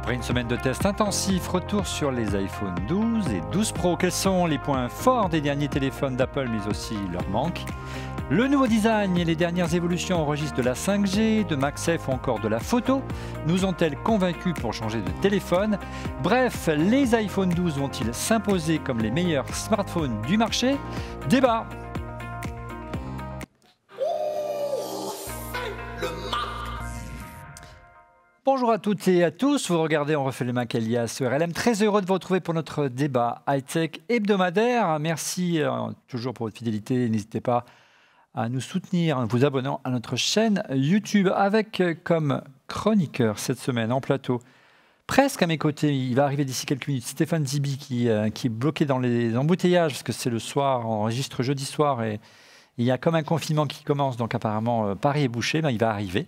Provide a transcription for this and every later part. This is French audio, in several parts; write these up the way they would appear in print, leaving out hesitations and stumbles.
Après une semaine de tests intensifs, retour sur les iPhone 12 et 12 Pro. Quels sont les points forts des derniers téléphones d'Apple, mais aussi leurs manques? Le nouveau design et les dernières évolutions au registre de la 5G, de MagSafe ou encore de la photo nous ont-elles convaincus pour changer de téléphone? Bref, les iPhone 12 vont-ils s'imposer comme les meilleurs smartphones du marché? Débat. Bonjour à toutes et à tous, vous regardez On refait le Mac alias sur RLM. Très heureux de vous retrouver pour notre débat high-tech hebdomadaire. Merci toujours pour votre fidélité. N'hésitez pas à nous soutenir en vous abonnant à notre chaîne YouTube avec comme chroniqueur cette semaine en plateau, presque à mes côtés, il va arriver d'ici quelques minutes, Stéphane Zibi qui est bloqué dans les embouteillages parce que c'est le soir, on enregistre jeudi soir et il y a comme un confinement qui commence, donc apparemment Paris est bouché, il va arriver.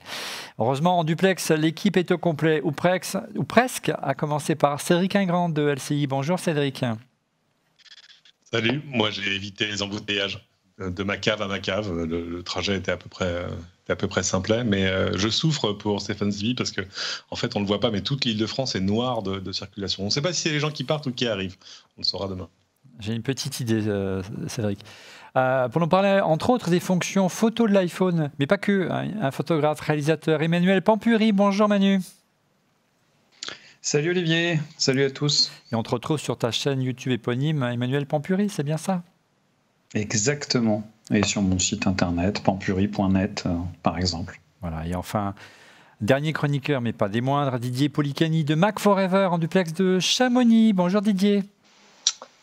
Heureusement, en duplex, l'équipe est au complet, ou presque, à commencer par Cédric Ingrand de LCI. Bonjour Cédric. Salut, moi j'ai évité les embouteillages de ma cave à ma cave. Le trajet était à peu près simplet, mais je souffre pour Stéphane Zibi parce que en fait on ne le voit pas, mais toute l'Île-de-France est noire de circulation. On ne sait pas si c'est les gens qui partent ou qui arrivent. On le saura demain. J'ai une petite idée, Cédric. Pour nous parler, entre autres, des fonctions photo de l'iPhone, mais pas que. Un photographe, réalisateur, Emmanuel Pampuri. Bonjour Manu. Salut Olivier, salut à tous. Et on te retrouve sur ta chaîne YouTube éponyme, Emmanuel Pampuri, c'est bien ça? Exactement. Et sur mon site internet, pampuri.net, par exemple. Voilà, et enfin, dernier chroniqueur, mais pas des moindres, Didier Policani de Mac Forever en duplex de Chamonix. Bonjour Didier.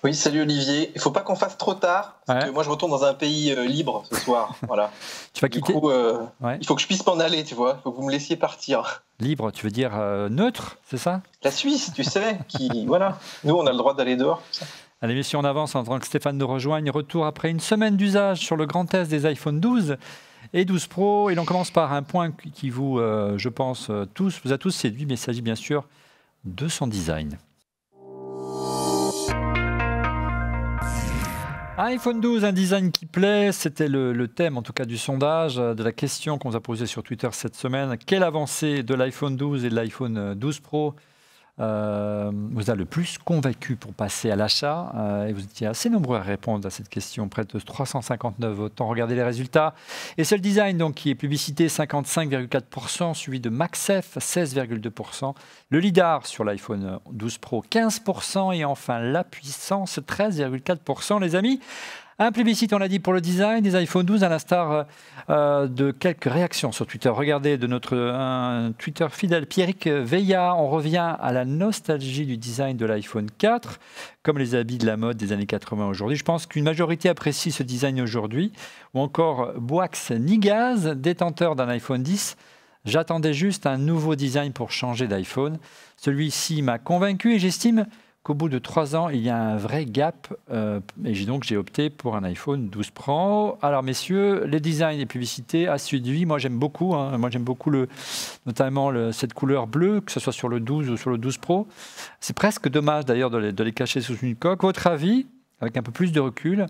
Oui, salut Olivier. Il ne faut pas qu'on fasse trop tard, parce que moi je retourne dans un pays libre ce soir. Voilà. Tu vas quitter. Du coup, il faut que je puisse m'en aller, tu vois. Il faut que vous me laissiez partir. Libre, tu veux dire neutre, c'est ça? La Suisse, tu sais, voilà. Nous, on a le droit d'aller dehors. Allez, messieurs, on avance en tant que Stéphane nous rejoigne. Retour après une semaine d'usage sur le grand test des iPhone 12 et 12 Pro. Et l'on commence par un point qui vous, je pense, vous a tous séduit, mais il s'agit bien sûr de son design. iPhone 12, un design qui plaît, c'était le thème en tout cas du sondage, de la question qu'on vous a posée sur Twitter cette semaine. Quelle avancée de l'iPhone 12 et de l'iPhone 12 Pro vous a le plus convaincu pour passer à l'achat? Et vous étiez assez nombreux à répondre à cette question, près de 359 votants. Regardez les résultats. Et c'est le design donc, qui est publicité, 55,4%, suivi de MagSafe, 16,2%. Le lidar sur l'iPhone 12 Pro, 15%. Et enfin, la puissance, 13,4%. Les amis, un plébiscite, on l'a dit, pour le design des iPhone 12, à l'instar de quelques réactions sur Twitter. Regardez, de notre Twitter fidèle, Pierrick Veilla, on revient à la nostalgie du design de l'iPhone 4, comme les habits de la mode des années 80 aujourd'hui. Je pense qu'une majorité apprécie ce design aujourd'hui. Ou encore Boax Nigaz, détenteur d'un iPhone 10. J'attendais juste un nouveau design pour changer d'iPhone. Celui-ci m'a convaincu et j'estime qu'au bout de 3 ans, il y a un vrai gap et donc j'ai opté pour un iPhone 12 Pro. Alors messieurs, les designs et publicités à suivi, moi j'aime beaucoup, notamment cette couleur bleue, que ce soit sur le 12 ou sur le 12 Pro. C'est presque dommage d'ailleurs de les cacher sous une coque. Votre avis, avec un peu plus de recul,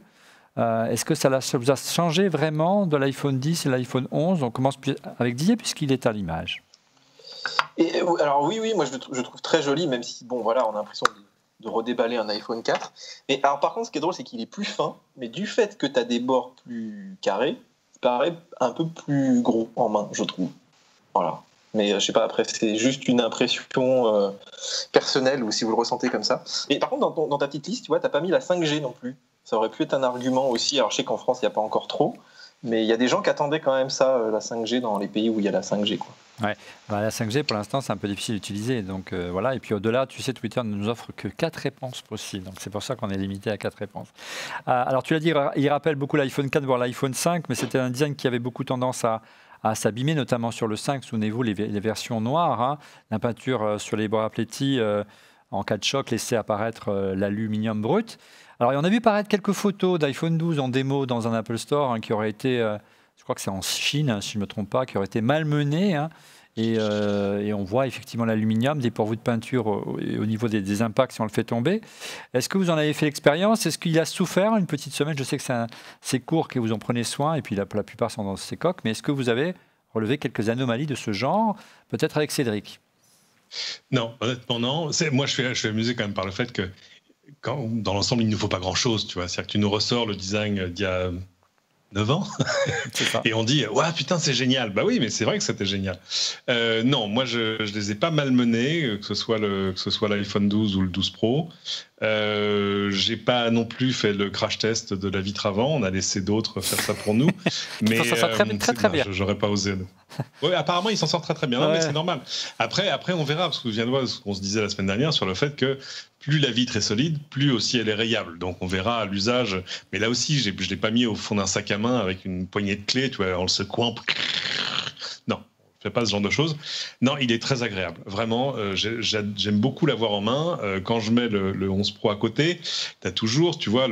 est-ce que ça vous a changé vraiment de l'iPhone 10 et l'iPhone 11? On commence avec Didier puisqu'il est à l'image. Alors oui, moi je trouve très joli, même si bon voilà, on a l'impression de redéballer un iPhone 4. Mais alors par contre, ce qui est drôle, c'est qu'il est plus fin, mais du fait que tu as des bords plus carrés, il paraît un peu plus gros en main, je trouve. Voilà. Mais je sais pas, après, c'est juste une impression personnelle ou si vous le ressentez comme ça. Et par contre, dans ta petite liste, tu vois, t'as pas mis la 5G non plus. Ça aurait pu être un argument aussi. Alors je sais qu'en France, il n'y a pas encore trop, mais il y a des gens qui attendaient quand même ça, la 5G, dans les pays où il y a la 5G, quoi. Ouais. La 5G, pour l'instant, c'est un peu difficile d'utiliser. Donc voilà. Et puis au-delà, tu sais, Twitter ne nous offre que 4 réponses possibles. Donc c'est pour ça qu'on est limité à 4 réponses. Alors tu l'as dit, il rappelle beaucoup l'iPhone 4, voire l'iPhone 5, mais c'était un design qui avait beaucoup tendance à s'abîmer, notamment sur le 5. Souvenez-vous, les versions noires, la peinture sur les bords aplatis en cas de choc laissait apparaître l'aluminium brut. Alors on a vu paraître quelques photos d'iPhone 12 en démo dans un Apple Store qui aurait été... je crois que c'est en Chine, si je ne me trompe pas, qui aurait été malmené. Et on voit effectivement l'aluminium dépourvu de peinture au niveau des impacts si on le fait tomber. Est-ce que vous en avez fait l'expérience? Est-ce qu'il a souffert une petite semaine? Je sais que c'est court, que vous en prenez soin, et puis la plupart sont dans ces coques. Mais est-ce que vous avez relevé quelques anomalies de ce genre? Peut-être avec Cédric. Non, honnêtement, non. Moi, je suis amusé quand même par le fait que dans l'ensemble, il ne nous faut pas grand-chose, tu vois. C'est-à-dire que tu nous ressors le design d'il y a 9 ans et on dit ouais putain c'est génial. Bah oui, mais c'est vrai que c'était génial. Non, moi je les ai pas malmenés, que ce soit l'iPhone 12 ou le 12 Pro. J'ai pas non plus fait le crash test de la vitre avant, on a laissé d'autres faire ça pour nous. Mais ça très bien. J'aurais pas osé. Ouais, apparemment il s'en sort très bien. Non, mais c'est normal. Après on verra, parce que je viens de voir ce qu'on se disait la semaine dernière sur le fait que plus la vitre est solide, plus aussi elle est rayable. Donc on verra à l'usage. Mais là aussi, je l'ai pas mis au fond d'un sac à main avec une poignée de clés, tu vois, en le secouant. Non, je fais pas ce genre de choses. Non, il est très agréable. Vraiment, j'aime beaucoup l'avoir en main. Quand je mets le 11 Pro à côté, tu as toujours, tu vois,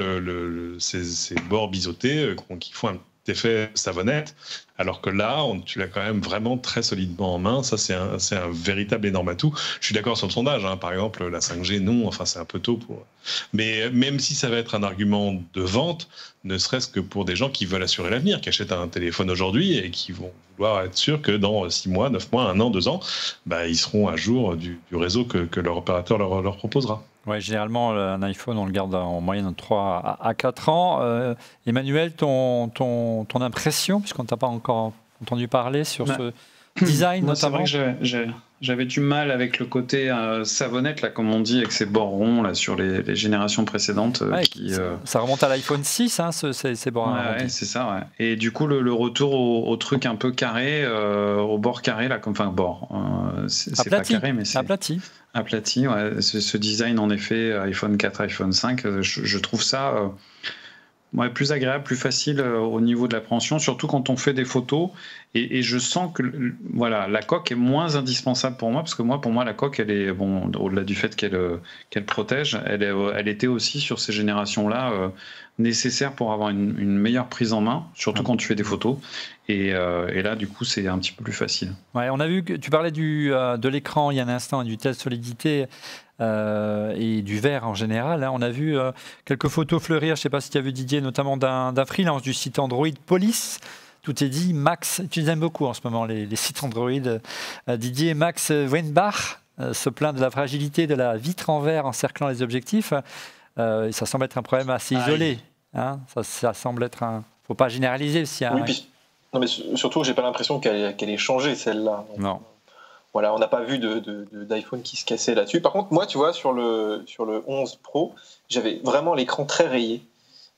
ces bords biseautés qui font un effet savonnette, alors que là, tu l'as quand même vraiment très solidement en main. Ça, c'est un véritable énorme atout. Je suis d'accord sur le sondage, hein. Par exemple, la 5G, non, enfin, c'est un peu tôt pour... Mais même si ça va être un argument de vente, ne serait-ce que pour des gens qui veulent assurer l'avenir, qui achètent un téléphone aujourd'hui et qui vont vouloir être sûrs que dans 6 mois, 9 mois, 1 an, 2 ans, bah, ils seront à jour du réseau que leur opérateur leur proposera. Ouais, généralement, un iPhone, on le garde en moyenne de 3 à 4 ans. Emmanuel, ton impression, puisqu'on ne t'a pas encore entendu parler sur ce design notamment. C'est vrai que j'avais du mal avec le côté savonnette, là, comme on dit, avec ces bords ronds là, sur les générations précédentes. Ça remonte à l'iPhone 6, hein, ces bords. Ouais, c'est ça, ouais. Et du coup, le retour au truc un peu carré, au bord carré, là, enfin, bord. C'est pas carré, mais c'est aplati, ouais. Ce design, en effet, iPhone 4, iPhone 5, je trouve ça plus agréable, plus facile au niveau de l'appréhension, surtout quand on fait des photos. Et je sens que la coque est moins indispensable pour moi, parce que pour moi, la coque, elle est, au-delà du fait qu'elle protège, elle était aussi sur ces générations-là nécessaire pour avoir une meilleure prise en main, surtout quand tu fais des photos. Et là, du coup, c'est un petit peu plus facile. Ouais, on a vu que tu parlais de l'écran il y a un instant, du test solidité et du verre en général. Hein. On a vu quelques photos fleurir, je ne sais pas si tu as vu Didier, notamment d'un freelance du site Android Police. Tout est dit. Max, tu les aimes beaucoup en ce moment, les sites Android. Didier Max Weinbach se plaint de la fragilité de la vitre en verre encerclant les objectifs. Ça semble être un problème assez isolé. Hein. Ça semble être un... faut pas généraliser aussi. Hein. Oui, non, mais surtout, j'ai pas l'impression qu'elle ait changé, celle-là. Donc, non. Voilà, on n'a pas vu d'iPhone qui se cassait là-dessus. Par contre, moi, tu vois, sur le 11 Pro, j'avais vraiment l'écran très rayé.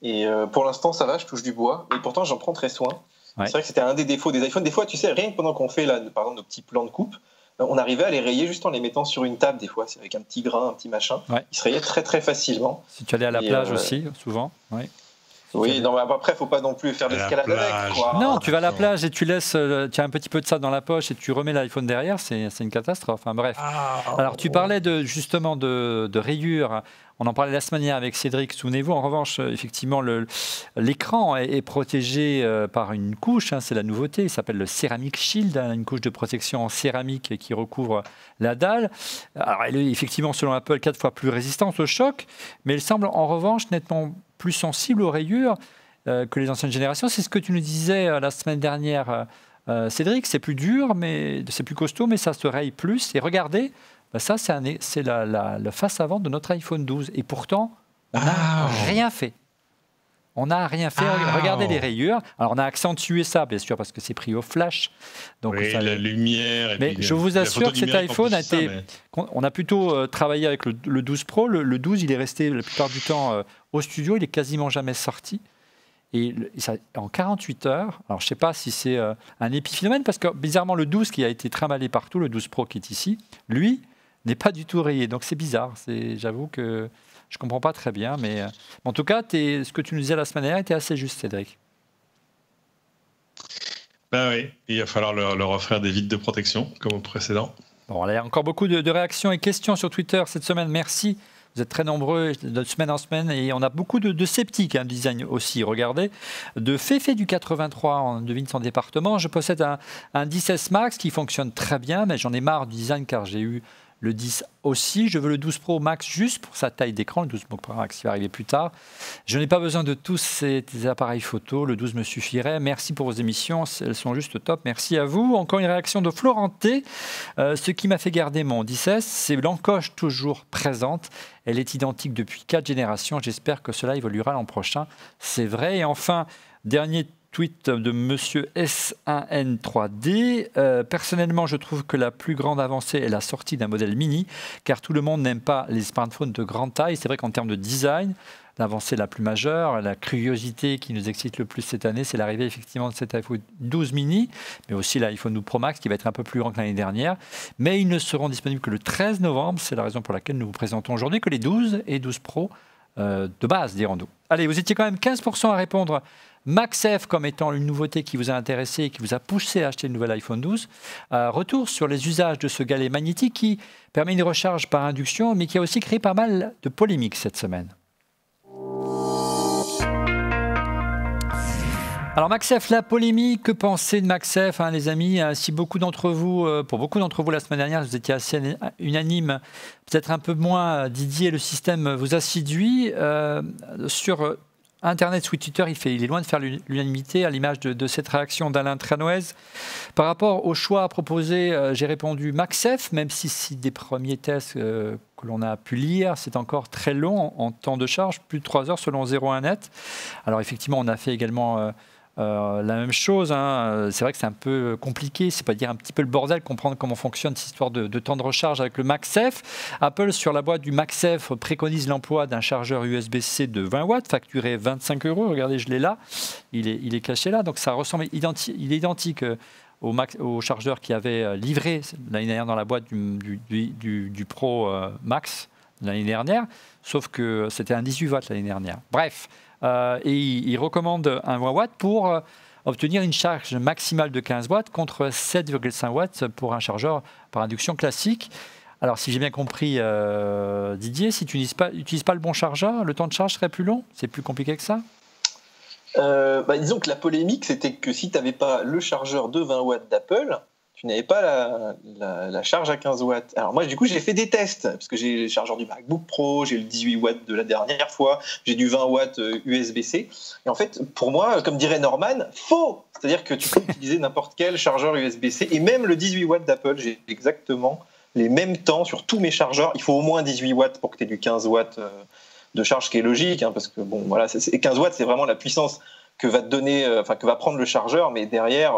Et pour l'instant, ça va, je touche du bois. Et pourtant, j'en prends très soin. Ouais. C'est vrai que c'était un des défauts des iPhones. Des fois, tu sais, rien que pendant qu'on fait, là, par exemple, nos petits plans de coupe, on arrivait à les rayer juste en les mettant sur une table, des fois. C'est avec un petit grain, un petit machin. Ouais. Ils se rayaient très, très facilement. Si tu allais à la plage aussi, souvent. Ouais. Oui, non, mais après, il ne faut pas non plus faire l'escalade avec. Quoi. Non, tu vas à la plage et tu laisses, tu as un petit peu de ça dans la poche et tu remets l'iPhone derrière, c'est une catastrophe. Enfin, bref. Alors, tu parlais justement de rayures. On en parlait la semaine dernière avec Cédric, souvenez-vous. En revanche, effectivement, l'écran est protégé par une couche, hein, c'est la nouveauté, il s'appelle le Ceramic Shield, hein, une couche de protection en céramique qui recouvre la dalle. Alors, elle est effectivement, selon Apple, 4 fois plus résistante au choc, mais elle semble en revanche nettement plus sensible aux rayures que les anciennes générations. C'est ce que tu nous disais la semaine dernière, Cédric, c'est plus dur, mais c'est plus costaud, mais ça se raye plus. Et regardez, ça, c'est le face-avant de notre iPhone 12. Et pourtant, on n'a rien fait. On n'a rien fait. Regardez les rayures. Alors, on a accentué ça, bien sûr, parce que c'est pris au flash. Donc, oui, la lumière. Mais je vous assure que cet iPhone a été... On a plutôt travaillé avec le 12 Pro. Le 12, il est resté la plupart du temps au studio. Il n'est quasiment jamais sorti. Et ça, en 48 heures, alors je ne sais pas si c'est un épiphénomène, parce que bizarrement, le 12 qui a été trimballé partout, le 12 Pro qui est ici, lui, n'est pas du tout rayé. Donc c'est bizarre. J'avoue que je ne comprends pas très bien. Mais en tout cas, ce que tu nous disais la semaine dernière était assez juste, Cédric. Ben oui, il va falloir leur offrir des vitres de protection, comme au précédent. Bon, il y a encore beaucoup de réactions et questions sur Twitter cette semaine. Merci. Vous êtes très nombreux de semaine en semaine et on a beaucoup de sceptiques, hein, design aussi. Regardez, de Féfé du 83, on devine son département. Je possède un 10S Max qui fonctionne très bien, mais j'en ai marre du design car j'ai eu le 10 aussi. Je veux le 12 Pro Max juste pour sa taille d'écran. Le 12 Pro Max qui va arriver plus tard. Je n'ai pas besoin de tous ces appareils photo. Le 12 me suffirait. Merci pour vos émissions. Elles sont juste top. Merci à vous. Encore une réaction de Florenté. Ce qui m'a fait garder mon 10S, c'est l'encoche toujours présente. Elle est identique depuis 4 générations. J'espère que cela évoluera l'an prochain. C'est vrai. Et enfin, dernier tweet de Monsieur S1N3D. Personnellement, je trouve que la plus grande avancée est la sortie d'un modèle mini, car tout le monde n'aime pas les smartphones de grande taille. C'est vrai qu'en termes de design, l'avancée la plus majeure, la curiosité qui nous excite le plus cette année, c'est l'arrivée effectivement de cet iPhone 12 mini, mais aussi l'iPhone 12 Pro Max qui va être un peu plus grand que l'année dernière. Mais ils ne seront disponibles que le 13 novembre. C'est la raison pour laquelle nous vous présentons aujourd'hui que les 12 et 12 Pro de base, dirons-nous. Allez, vous étiez quand même 15% à répondre MagSafe comme étant une nouveauté qui vous a intéressé et qui vous a poussé à acheter le nouvel iPhone 12. Retour sur les usages de ce galet magnétique qui permet une recharge par induction, mais qui a aussi créé pas mal de polémiques cette semaine. Alors MagSafe, la polémique, que penser de MagSafe, les amis? Si beaucoup d'entre vous, pour beaucoup d'entre vous la semaine dernière, vous étiez assez unanime, peut-être un peu moins, Didier, le système vous a séduit. Sur Internet, sur Twitter, il est loin de faire l'unanimité, à l'image de cette réaction d'Alain Tranoez. Par rapport au choix proposé, j'ai répondu MagSafe, même si des premiers tests que l'on a pu lire, c'est encore très long en temps de charge, plus de 3 heures selon 01net. Alors effectivement, on a fait également la même chose. C'est vrai que c'est un peu compliqué, c'est pas dire un petit peu le bordel, comprendre comment fonctionne cette histoire de temps de recharge avec le MagSafe. Apple, sur la boîte du MagSafe, préconise l'emploi d'un chargeur USB-C de 20 watts, facturé 25 €. Regardez, je l'ai là, il est caché là, donc ça ressemble, il est identique au chargeur qui avait livré l'année dernière dans la boîte du Pro Max l'année dernière, sauf que c'était un 18 watts l'année dernière. Bref. Et il recommande un 20 watts pour obtenir une charge maximale de 15 watts contre 7,5 watts pour un chargeur par induction classique. Alors, si j'ai bien compris, Didier, si tu n'utilises pas le bon chargeur, le temps de charge serait plus long? C'est plus compliqué que ça? Disons que la polémique, c'était que si tu n'avais pas le chargeur de 20 watts d'Apple, tu n'avais pas la charge à 15 watts. Alors moi, du coup, j'ai fait des tests, parce que j'ai le chargeur du MacBook Pro, j'ai le 18 watts de la dernière fois, j'ai du 20 watts USB-C. Et en fait, pour moi, comme dirait Norman, faux! C'est-à-dire que tu peux utiliser n'importe quel chargeur USB-C, et même le 18 watts d'Apple, j'ai exactement les mêmes temps sur tous mes chargeurs. Il faut au moins 18 watts pour que tu aies du 15 watts de charge, qui est logique, parce que bon, voilà, 15 watts, c'est vraiment la puissance que va te donner, que va prendre le chargeur, mais derrière...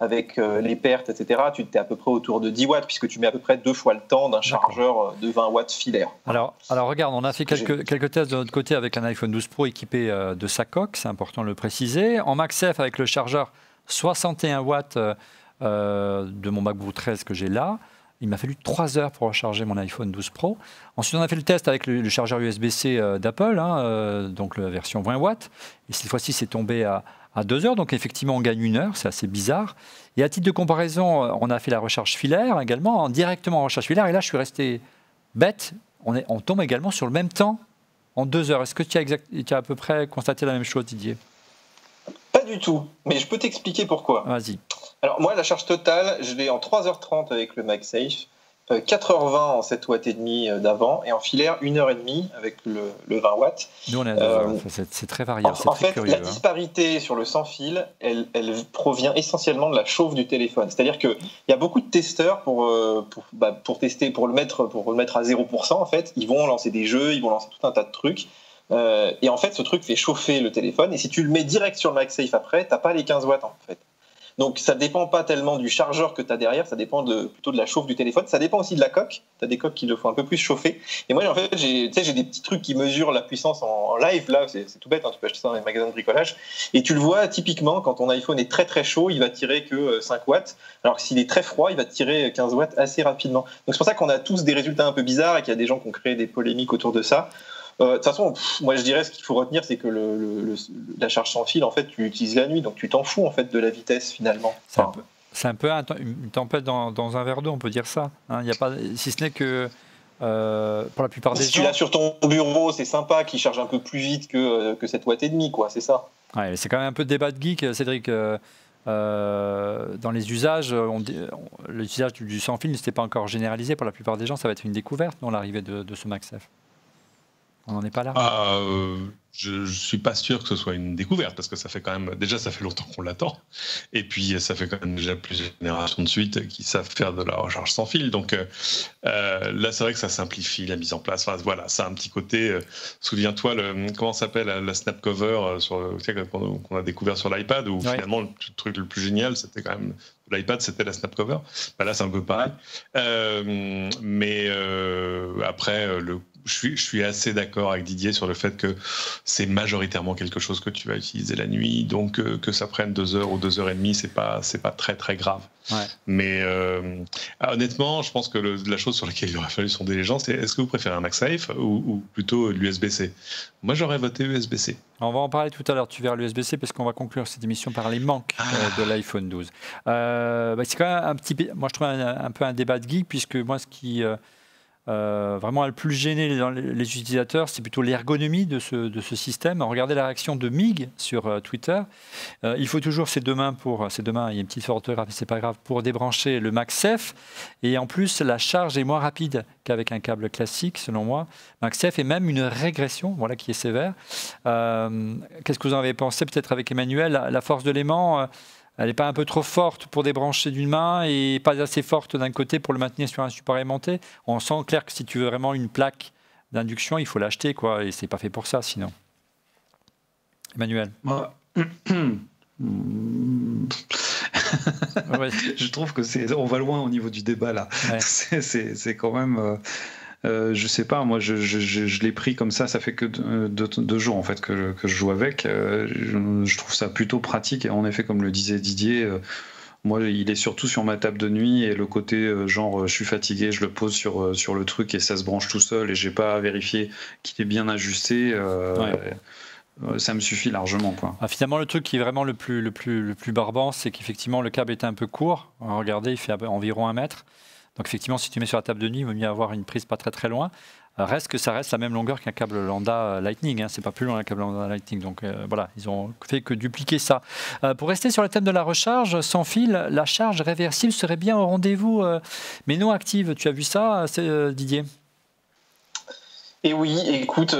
avec les pertes, etc., tu es à peu près autour de 10 watts, puisque tu mets à peu près 2 fois le temps d'un chargeur de 20 watts filaire. Alors regarde, on a fait quelques tests de notre côté avec un iPhone 12 Pro équipé de sa coque, c'est important de le préciser. En MagSafe, avec le chargeur 61 watts de mon MacBook 13 que j'ai là, il m'a fallu 3 heures pour recharger mon iPhone 12 Pro. Ensuite, on a fait le test avec le chargeur USB-C d'Apple, donc la version 20 watts, et cette fois-ci, c'est tombé à 2 heures, donc effectivement on gagne 1 heure, c'est assez bizarre. Et à titre de comparaison, on a fait la recharge filaire également, directement en recharge filaire, et là je suis resté bête, on tombe également sur le même temps en 2 heures. Est-ce que tu as à peu près constaté la même chose, Didier? Pas du tout, mais je peux t'expliquer pourquoi. Vas-y. Alors moi, la charge totale, je l'ai en 3h30 avec le MagSafe, 4h20 en 7 watts et demi d'avant, et en filaire 1h30 avec le 20 watts. Nous on est à 2 heures, c'est très variable, c'est très curieux. La disparité sur le sans fil, elle provient essentiellement de la chauffe du téléphone. C'est-à-dire qu'il y a beaucoup de testeurs pour tester, pour le mettre à 0%, en fait, ils vont lancer des jeux, ils vont lancer tout un tas de trucs. Et en fait, ce truc fait chauffer le téléphone, et si tu le mets direct sur le MagSafe après, t'as pas les 15 watts en fait. Donc ça dépend pas tellement du chargeur que tu as derrière, ça dépend plutôt de la chauffe du téléphone. Ça dépend aussi de la coque. Tu as des coques qui le font un peu plus chauffer. Et moi, en fait, j'ai des petits trucs qui mesurent la puissance en live. Là, c'est tout bête, tu peux acheter ça dans les magasins de bricolage. Et tu le vois typiquement quand ton iPhone est très très chaud, il va tirer que 5 watts. Alors que s'il est très froid, il va tirer 15 watts assez rapidement. Donc c'est pour ça qu'on a tous des résultats un peu bizarres et qu'il y a des gens qui ont créé des polémiques autour de ça. De toute façon, moi je dirais ce qu'il faut retenir, c'est que la charge sans fil, en fait, tu l'utilises la nuit, donc tu t'en fous en fait de la vitesse finalement. C'est un peu une tempête dans un verre d'eau, on peut dire ça. Y a pas, si ce n'est que pour la plupart des gens. Si tu l'as sur ton bureau, c'est sympa, qu'il charge un peu plus vite que 7 watts et demi, quoi. C'est ça. Ouais, c'est quand même un peu de débat de geek, Cédric. dans les usages, l'usage du sans fil n'était pas encore généralisé pour la plupart des gens. Ça va être une découverte, non, l'arrivée de ce MagSafe. On n'en est pas là. Je ne suis pas sûr que ce soit une découverte, parce que ça fait quand même, déjà ça fait longtemps qu'on l'attend, et puis ça fait quand même déjà plusieurs générations de suite qui savent faire de la recharge sans fil. Donc là, c'est vrai que ça simplifie la mise en place. Enfin, voilà, ça a un petit côté. Souviens-toi, comment s'appelle la Snap Cover qu'on a découvert sur l'iPad, où finalement le truc le plus génial, c'était quand même l'iPad, c'était la Snap Cover. Là, c'est un peu pareil. Mais après, je suis assez d'accord avec Didier sur le fait que c'est majoritairement quelque chose que tu vas utiliser la nuit, donc que ça prenne 2 heures ou 2 heures et demie, c'est pas très très grave. Ouais. Mais honnêtement, je pense que la chose sur laquelle il aurait fallu sonder les gens, c'est est-ce que vous préférez un MagSafe ou plutôt l'USB-C ? Moi, j'aurais voté USB-C. On va en parler tout à l'heure, tu verras l'USB-C, parce qu'on va conclure cette émission par les manques de l'iPhone 12. C'est quand même moi je trouve un peu un débat de geek, puisque moi ce qui vraiment a le plus gêné les utilisateurs, c'est plutôt l'ergonomie de ce système. Regardez la réaction de Mig sur Twitter. Il faut toujours ses deux mains, il y a une petite faute d'orthographe, c'est pas grave, pour débrancher le MagSafe. Et en plus, la charge est moins rapide qu'avec un câble classique, selon moi. MagSafe est même une régression, voilà, qui est sévère. Qu'est-ce que vous en avez pensé, peut-être avec Emmanuel, la force de l'aimant elle n'est pas un peu trop forte pour débrancher d'une main et pas assez forte d'un côté pour le maintenir sur un support aimanté. On sent clair que si tu veux vraiment une plaque d'induction, il faut l'acheter, quoi, et c'est pas fait pour ça sinon. Emmanuel. Je trouve que on va loin au niveau du débat là. Ouais. C'est quand même. Je sais pas, moi je l'ai pris comme ça fait que 2 jours en fait que je joue avec. Je trouve ça plutôt pratique et en effet, comme le disait Didier, moi il est surtout sur ma table de nuit et le côté genre je suis fatigué, je le pose sur le truc et ça se branche tout seul et j'ai pas à vérifier qu'il est bien ajusté. Ça me suffit largement, quoi. Finalement, le truc qui est vraiment le plus barbant, c'est qu'effectivement le câble est un peu court. Regardez, il fait environ 1 mètre. Donc effectivement, si tu mets sur la table de nuit, il vaut mieux avoir une prise pas très très loin. Reste que ça reste la même longueur qu'un câble lambda Lightning. Hein. C'est pas plus loin qu'un câble lambda Lightning. Donc voilà, ils ont fait que dupliquer ça. Pour rester sur le thème de la recharge sans fil, la charge réversible serait bien au rendez-vous, mais non active. Tu as vu ça, Didier ? Et oui, écoute,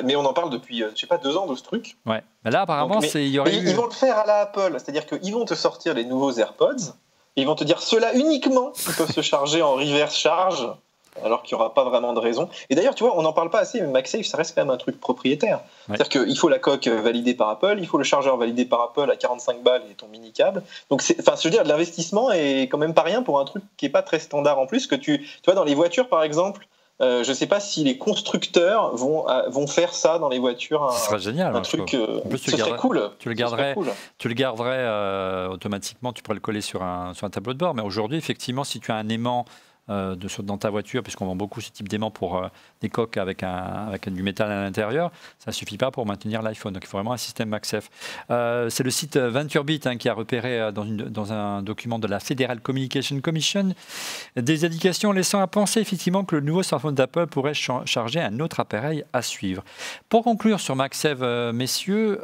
mais on en parle depuis, 2 ans de ce truc. Ouais. Mais là, apparemment, ils vont le faire à la Apple, c'est-à-dire qu'ils vont te sortir les nouveaux AirPods. Et ils vont te dire ceux-là uniquement qui peuvent se charger en reverse charge, alors qu'il n'y aura pas vraiment de raison. Et d'ailleurs, tu vois, on n'en parle pas assez, mais MagSafe, ça reste quand même un truc propriétaire. Ouais. C'est-à-dire qu'il faut la coque validée par Apple, il faut le chargeur validé par Apple à 45 balles et ton mini-câble. Donc, je veux dire, l'investissement est quand même pas rien pour un truc qui n'est pas très standard en plus. Que tu vois, dans les voitures, par exemple, je ne sais pas si les constructeurs vont faire ça dans les voitures. Ce serait génial. Un truc, ce serait cool. Tu le garderais automatiquement, tu pourrais le coller sur un tableau de bord. Mais aujourd'hui, effectivement, si tu as un aimant dans ta voiture, puisqu'on vend beaucoup ce type d'aimant pour des coques avec du métal à l'intérieur, ça ne suffit pas pour maintenir l'iPhone. Donc il faut vraiment un système MagSafe. C'est le site VentureBeat qui a repéré dans un document de la Federal Communication Commission des indications laissant à penser effectivement que le nouveau smartphone d'Apple pourrait charger un autre appareil à suivre. Pour conclure sur MagSafe, messieurs,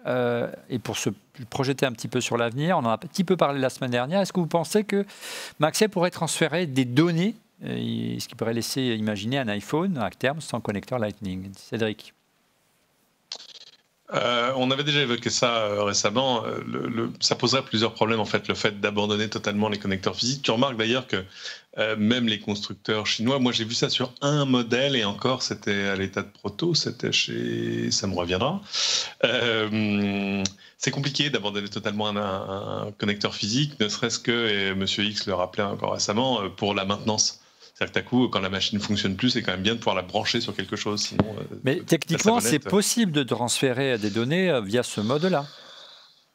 et pour se projeter un petit peu sur l'avenir, on en a un petit peu parlé la semaine dernière, est-ce que vous pensez que MagSafe pourrait transférer des données, ce qui pourrait laisser imaginer un iPhone à terme sans connecteur Lightning ? Cédric ? On avait déjà évoqué ça récemment. Ça poserait plusieurs problèmes, en fait, le fait d'abandonner totalement les connecteurs physiques. Tu remarques d'ailleurs que même les constructeurs chinois, moi j'ai vu ça sur un modèle et encore c'était à l'état de proto, c'était chez... ça me reviendra. C'est compliqué d'abandonner totalement un connecteur physique, ne serait-ce que, et Monsieur X le rappelait encore récemment, pour la maintenance. C'est-à-dire que d'un coup, quand la machine ne fonctionne plus, c'est quand même bien de pouvoir la brancher sur quelque chose. Sinon, mais techniquement, c'est possible de transférer des données via ce mode-là.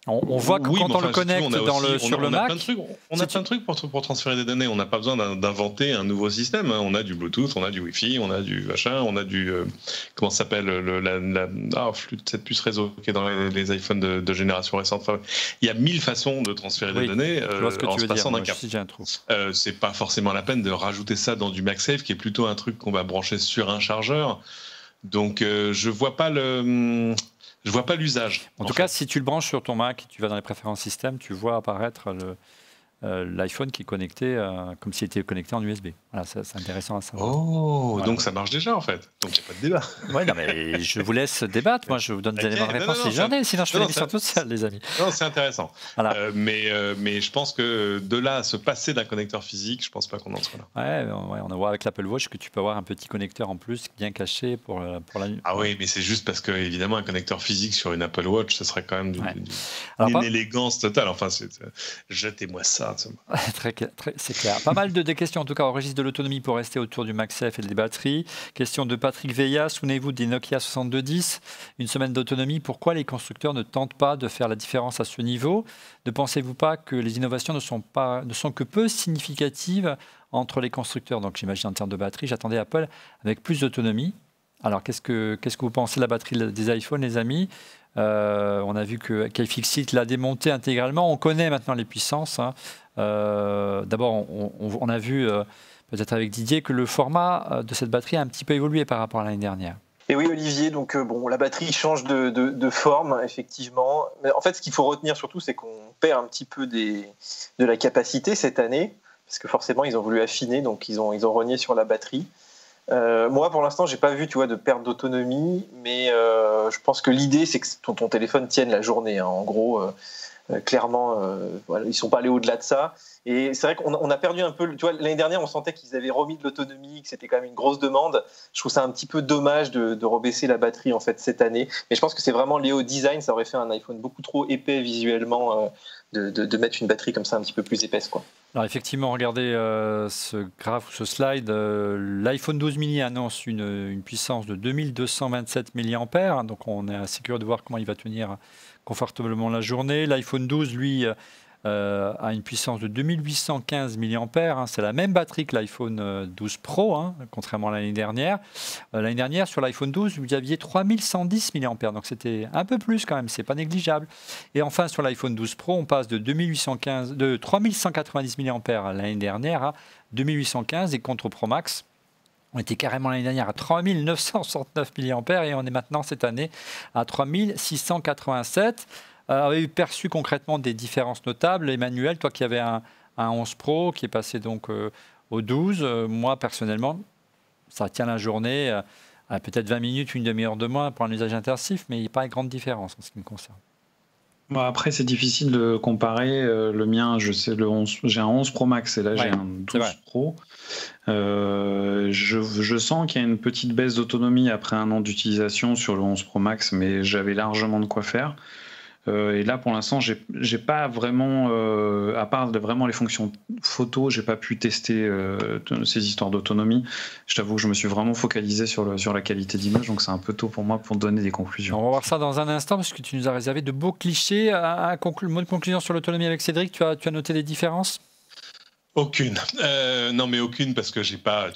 On voit que quand on le connecte sur le Mac... On a plein de trucs pour transférer des données. On n'a pas besoin d'inventer un nouveau système. On a du Bluetooth, on a du Wi-Fi, on a du machin, on a du... comment ça s'appelle cette puce réseau qui est dans les iPhones de génération récente. Enfin, il y a 1000 façons de transférer des données en se passant d'un câble. C'est pas forcément la peine de rajouter ça dans du MagSafe, qui est plutôt un truc qu'on va brancher sur un chargeur. Donc, je vois pas Je vois pas l'usage. En tout cas, si tu le branches sur ton Mac, tu vas dans les préférences système, tu vois apparaître l'iPhone qui est connecté comme s'il était connecté en USB. Voilà, c'est intéressant à savoir. Oh, voilà. Donc ça marche déjà en fait. Donc il n'y a pas de débat. Oui, non, mais je vous laisse débattre. Moi, je vous donne des éléments de réponse si j'en ai. Sinon, je fais l'émission toute seule, les amis. Non, c'est intéressant. Voilà. Mais je pense que de là à se passer d'un connecteur physique, je pense pas qu'on en soit là. Ouais, on voit avec l'Apple Watch que tu peux avoir un petit connecteur en plus bien caché pour la nuit. Ah oui, mais c'est juste parce que évidemment un connecteur physique sur une Apple Watch, ce serait quand même une élégance totale. Enfin, jetez-moi ça. C'est clair. Pas mal de questions en tout cas au registre de l'autonomie pour rester autour du MagSafe et des batteries. Question de Patrick Veilla. Souvenez-vous des Nokia 6210, une semaine d'autonomie. Pourquoi les constructeurs ne tentent pas de faire la différence à ce niveau? Ne pensez-vous pas que les innovations ne sont que peu significatives entre les constructeurs? Donc j'imagine en termes de batterie, j'attendais Apple avec plus d'autonomie. Alors qu'est-ce que vous pensez de la batterie des iPhones, les amis? On a vu que iFixit l'a démonté intégralement. On connaît maintenant les puissances. D'abord, on a vu, peut-être avec Didier, que le format de cette batterie a un petit peu évolué par rapport à l'année dernière. Et oui, Olivier, donc la batterie change de forme, effectivement. Mais en fait, ce qu'il faut retenir surtout, c'est qu'on perd un petit peu de la capacité cette année, parce que forcément, ils ont voulu affiner, donc ils ont rogné sur la batterie. Moi, pour l'instant, j'ai pas vu, de perte d'autonomie, mais je pense que l'idée, c'est que ton téléphone tienne la journée. Hein. En gros, clairement, ils sont pas allés au-delà de ça. Et c'est vrai qu'on a perdu un peu. L'année dernière, on sentait qu'ils avaient remis de l'autonomie, que c'était quand même une grosse demande. Je trouve ça un petit peu dommage de rebaisser la batterie en fait cette année. Mais je pense que c'est vraiment lié au design. Ça aurait fait un iPhone beaucoup trop épais visuellement de mettre une batterie comme ça un petit peu plus épaisse, quoi. Alors effectivement, regardez ce graphe ou ce slide. L'iPhone 12 mini annonce une puissance de 2227 mAh. Donc on est assez curieux de voir comment il va tenir confortablement la journée. L'iPhone 12, lui, a une puissance de 2815 mAh. C'est la même batterie que l'iPhone 12 Pro, contrairement à l'année dernière. L'année dernière, sur l'iPhone 12, vous aviez 3110 mAh. Donc c'était un peu plus quand même, c'est pas négligeable. Et enfin, sur l'iPhone 12 Pro, on passe de 3190 mAh l'année dernière à 2815. Et contre Pro Max, on était carrément l'année dernière à 3969 mAh et on est maintenant cette année à 3687. Avez-vous perçu concrètement des différences notables? Emmanuel, toi qui avais un 11 Pro qui est passé donc au 12, moi personnellement, ça tient la journée à peut-être 20 minutes, une demi-heure de moins pour un usage intensif, mais il n'y a pas de grande différence en ce qui me concerne. Bon, après, c'est difficile de comparer. Le mien, j'ai un 11 Pro Max et là, j'ai un 12 Pro. Je sens qu'il y a une petite baisse d'autonomie après un an d'utilisation sur le 11 Pro Max, mais j'avais largement de quoi faire. Et là, pour l'instant, j'ai pas vraiment, à part vraiment les fonctions photo, j'ai pas pu tester ces histoires d'autonomie. Je t'avoue que je me suis vraiment focalisé sur la qualité d'image, donc c'est un peu tôt pour moi pour donner des conclusions. On va voir ça dans un instant, parce que tu nous as réservé de beaux clichés. Mot de conclusion sur l'autonomie avec Cédric, tu as noté des différences? Aucune. Non, mais aucune parce que j'avais pas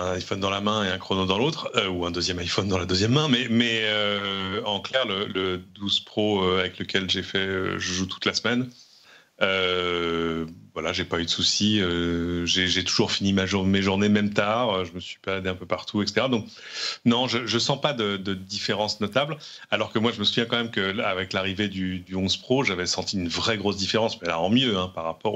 un iPhone dans la main et un chrono dans l'autre, ou un deuxième iPhone dans la deuxième main. Mais en clair, le 12 Pro avec lequel je joue toute la semaine. Voilà, j'ai pas eu de soucis. J'ai toujours fini mes journées même tard. Je me suis baladé un peu partout, etc. Donc non, je sens pas de différence notable. Alors que moi, je me souviens quand même que avec l'arrivée du 11 Pro, j'avais senti une vraie grosse différence, mais là en mieux par rapport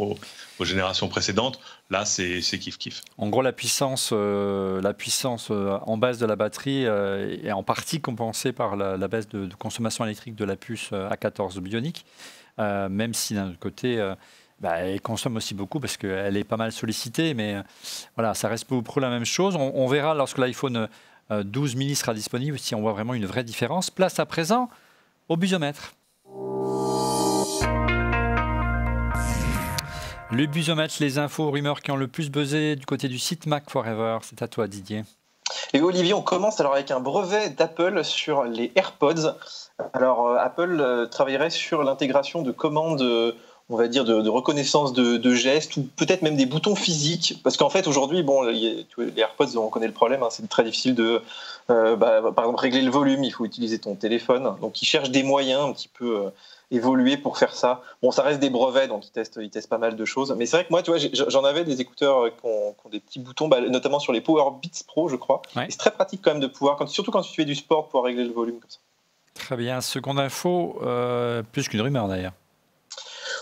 aux générations précédentes. Là, c'est kiff. En gros, la puissance en base de la batterie est en partie compensée par la baisse de consommation électrique de la puce A14 Bionic. Même si d'un autre côté, elle consomme aussi beaucoup parce qu'elle est pas mal sollicitée, mais voilà, ça reste pour la même chose. On verra lorsque l'iPhone 12 mini sera disponible si on voit vraiment une vraie différence. Place à présent au busomètre. Le busomètre, les infos, rumeurs qui ont le plus buzzé du côté du site Mac Forever. C'est à toi, Didier. Et Olivier, on commence alors avec un brevet d'Apple sur les AirPods. Alors, Apple travaillerait sur l'intégration de commandes, on va dire, de reconnaissance de gestes, ou peut-être même des boutons physiques. Parce qu'en fait, aujourd'hui, les AirPods, on connaît le problème, c'est très difficile de, par exemple, régler le volume, il faut utiliser ton téléphone. Donc, ils cherchent des moyens un petit peu évoluer pour faire ça. Bon, ça reste des brevets, donc ils testent pas mal de choses. Mais c'est vrai que moi, j'en avais des écouteurs qui ont des petits boutons, notamment sur les Power Beats Pro, je crois. Ouais. Et c'est très pratique quand même de pouvoir, surtout quand tu fais du sport, pouvoir régler le volume comme ça. Très bien. Seconde info, plus qu'une rumeur d'ailleurs.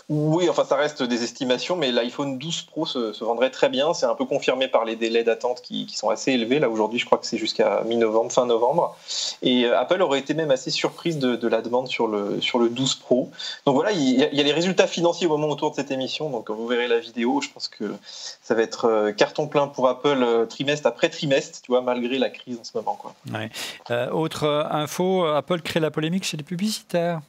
Oui, enfin ça reste des estimations, mais l'iPhone 12 Pro se vendrait très bien. C'est un peu confirmé par les délais d'attente qui sont assez élevés. Là aujourd'hui, je crois que c'est jusqu'à mi-novembre, fin novembre. Et Apple aurait été même assez surprise de la demande sur le 12 Pro. Donc voilà, il y a les résultats financiers au moment autour de cette émission. Donc vous verrez la vidéo. Je pense que ça va être carton plein pour Apple trimestre après trimestre, tu vois, malgré la crise en ce moment, quoi. Ouais. Autre info, Apple crée la polémique chez les publicitaires.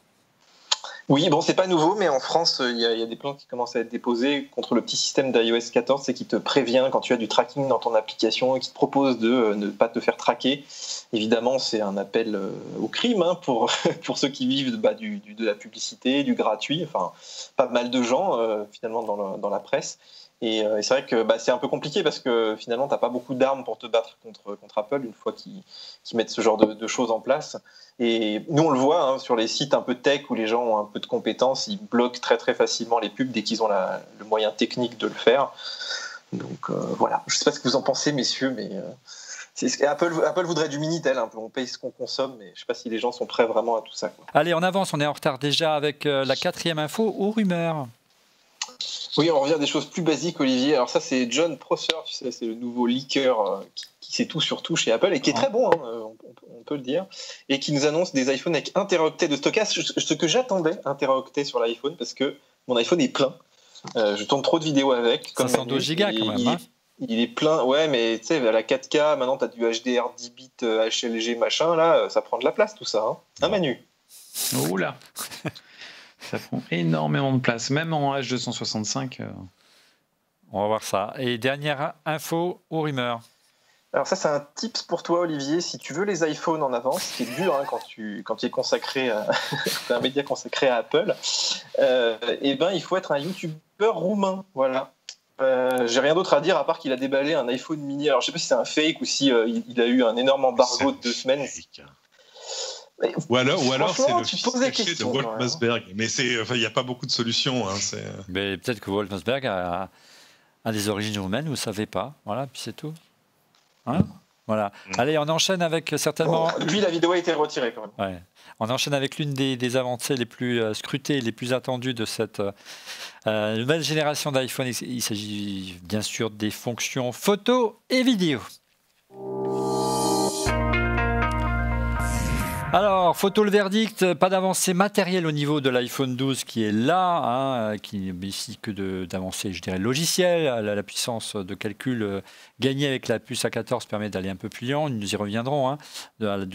Oui, bon, c'est pas nouveau, mais en France, il y a des plaintes qui commencent à être déposées contre le petit système d'iOS 14, c'est qui te prévient quand tu as du tracking dans ton application et qui te propose de ne pas te faire traquer. Évidemment, c'est un appel au crime pour ceux qui vivent de la publicité, du gratuit, enfin, pas mal de gens, finalement, dans la presse. Et c'est vrai que c'est un peu compliqué parce que finalement, tu n'as pas beaucoup d'armes pour te battre contre Apple une fois qu'ils mettent ce genre de choses en place. Et nous, on le voit sur les sites un peu tech où les gens ont un peu de compétences, ils bloquent très très facilement les pubs dès qu'ils ont le moyen technique de le faire. Donc voilà, je ne sais pas ce que vous en pensez, messieurs, mais Apple voudrait du Minitel, un peu. On paye ce qu'on consomme, mais je ne sais pas si les gens sont prêts vraiment à tout ça, quoi. Allez, on avance, on est en retard déjà avec la 4e info aux rumeurs. Oui, on revient à des choses plus basiques, Olivier. Alors ça, c'est John Prosser, tu sais, c'est le nouveau leaker qui sait tout sur tout chez Apple et qui est très bon, on peut le dire, et qui nous annonce des iPhones avec 1 Teraoctet de stockage, ce que j'attendais, 1 Teraoctet sur l'iPhone, parce que mon iPhone est plein. Je tourne trop de vidéos avec. 512 gigas quand même. Il est plein, ouais, mais tu sais, à la 4K, maintenant tu as du HDR 10 bits, HLG, machin, là, ça prend de la place tout ça. Hein, Manu? Oula. Ça prend énormément de place, même en H265. On va voir ça. Et dernière info aux rumeurs. Alors ça, c'est un tips pour toi, Olivier. Si tu veux les iPhones en avance, ce qui est dur quand tu es consacré à un média consacré à Apple, il faut être un youtubeur roumain. Voilà. J'ai rien d'autre à dire à part qu'il a déballé un iPhone mini. Alors je sais pas si c'est un fake ou si il a eu un énorme embargo de 2 semaines. Ou alors c'est le fils caché de Walt Mossberg. Mais il n'y a pas beaucoup de solutions. Mais peut-être que Walt Mossberg a des origines roumaines, vous ne savez pas. Voilà, puis c'est tout. Hein, voilà. Allez, on enchaîne avec certainement... Depuis, la vidéo a été retirée quand même. Ouais. On enchaîne avec l'une des avancées les plus scrutées, les plus attendues de cette nouvelle génération d'iPhone. Il s'agit bien sûr des fonctions photo et vidéo. Alors, photo le verdict, pas d'avancée matérielle au niveau de l'iPhone 12 qui est là, qui bénéficie que d'avancées, je dirais, logicielles. La puissance de calcul gagnée avec la puce A14 permet d'aller un peu plus loin. Nous y reviendrons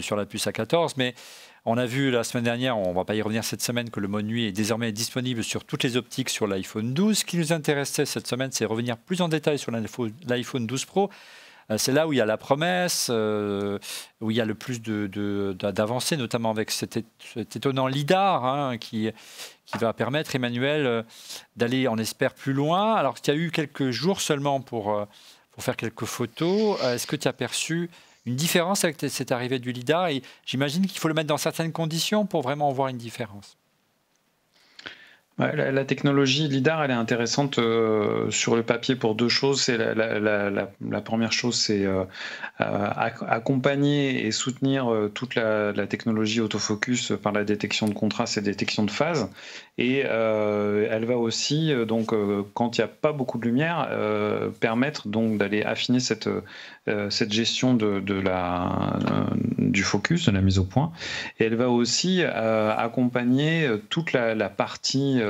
sur la puce A14, mais on a vu la semaine dernière, on ne va pas y revenir cette semaine, que le mode nuit est désormais disponible sur toutes les optiques sur l'iPhone 12. Ce qui nous intéressait cette semaine, c'est revenir plus en détail sur l'iPhone 12 Pro. C'est là où il y a la promesse, où il y a le plus d'avancées, notamment avec cet étonnant LiDAR qui va permettre, Emmanuel, d'aller, on espère, plus loin. Alors, il y a eu quelques jours seulement pour faire quelques photos. Est-ce que tu as perçu une différence avec cette arrivée du LiDAR? Et j'imagine qu'il faut le mettre dans certaines conditions pour vraiment voir une différence. Ouais, la technologie LiDAR, elle est intéressante sur le papier pour 2 choses. C'est la première chose, c'est accompagner et soutenir toute la technologie autofocus par la détection de contraste et détection de phase. Et elle va aussi, donc, quand il n'y a pas beaucoup de lumière, permettre donc d'aller affiner cette gestion du focus, de la mise au point. Et elle va aussi accompagner toute la partie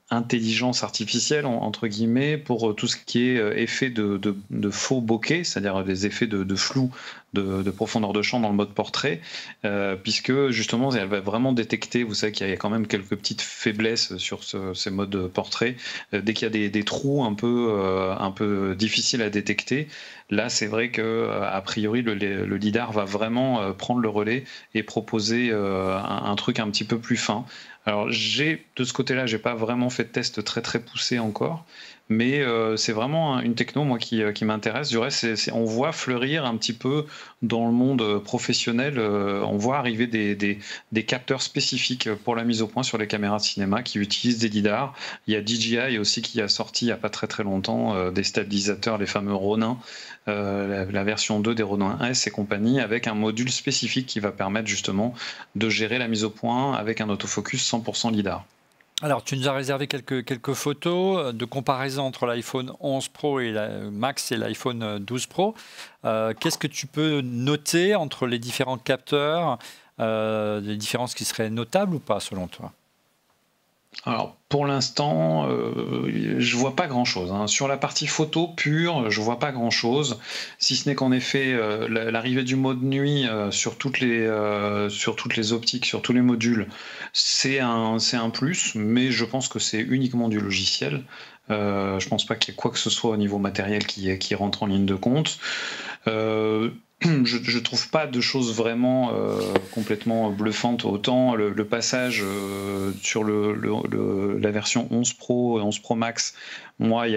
intelligence artificielle, entre guillemets, pour tout ce qui est effet de faux bokeh, c'est-à-dire des effets de flou, de profondeur de champ dans le mode portrait, puisque justement elle va vraiment détecter, vous savez qu'il y a quand même quelques petites faiblesses sur ces modes portrait, dès qu'il y a des trous un peu difficiles à détecter. Là, c'est vrai que a priori le LiDAR va vraiment prendre le relais et proposer un truc un petit peu plus fin. Alors de ce côté-là, j'ai pas vraiment fait de tests très très poussés encore. Mais c'est vraiment une techno moi qui m'intéresse. Du reste, on voit fleurir un petit peu dans le monde professionnel, on voit arriver des capteurs spécifiques pour la mise au point sur les caméras de cinéma qui utilisent des lidars. Il y a DJI aussi qui a sorti il n'y a pas très très longtemps des stabilisateurs, les fameux Ronin, la version 2 des Ronin S et compagnie, avec un module spécifique qui va permettre justement de gérer la mise au point avec un autofocus 100% lidar. Alors, tu nous as réservé quelques photos de comparaison entre l'iPhone 11 Pro et Max et l'iPhone 12 Pro. Qu'est-ce que tu peux noter entre les différents capteurs, des différences qui seraient notables ou pas selon toi? Alors, pour l'instant, je vois pas grand-chose. Sur la partie photo pure, je vois pas grand-chose, si ce n'est qu'en effet, l'arrivée du mode nuit sur toutes les optiques, sur tous les modules, c'est un plus, mais je pense que c'est uniquement du logiciel. Je pense pas qu'il y ait quoi que ce soit au niveau matériel qui rentre en ligne de compte. Je trouve pas de choses vraiment complètement bluffantes. Autant le passage sur la version 11 Pro et 11 Pro Max, pour moi, il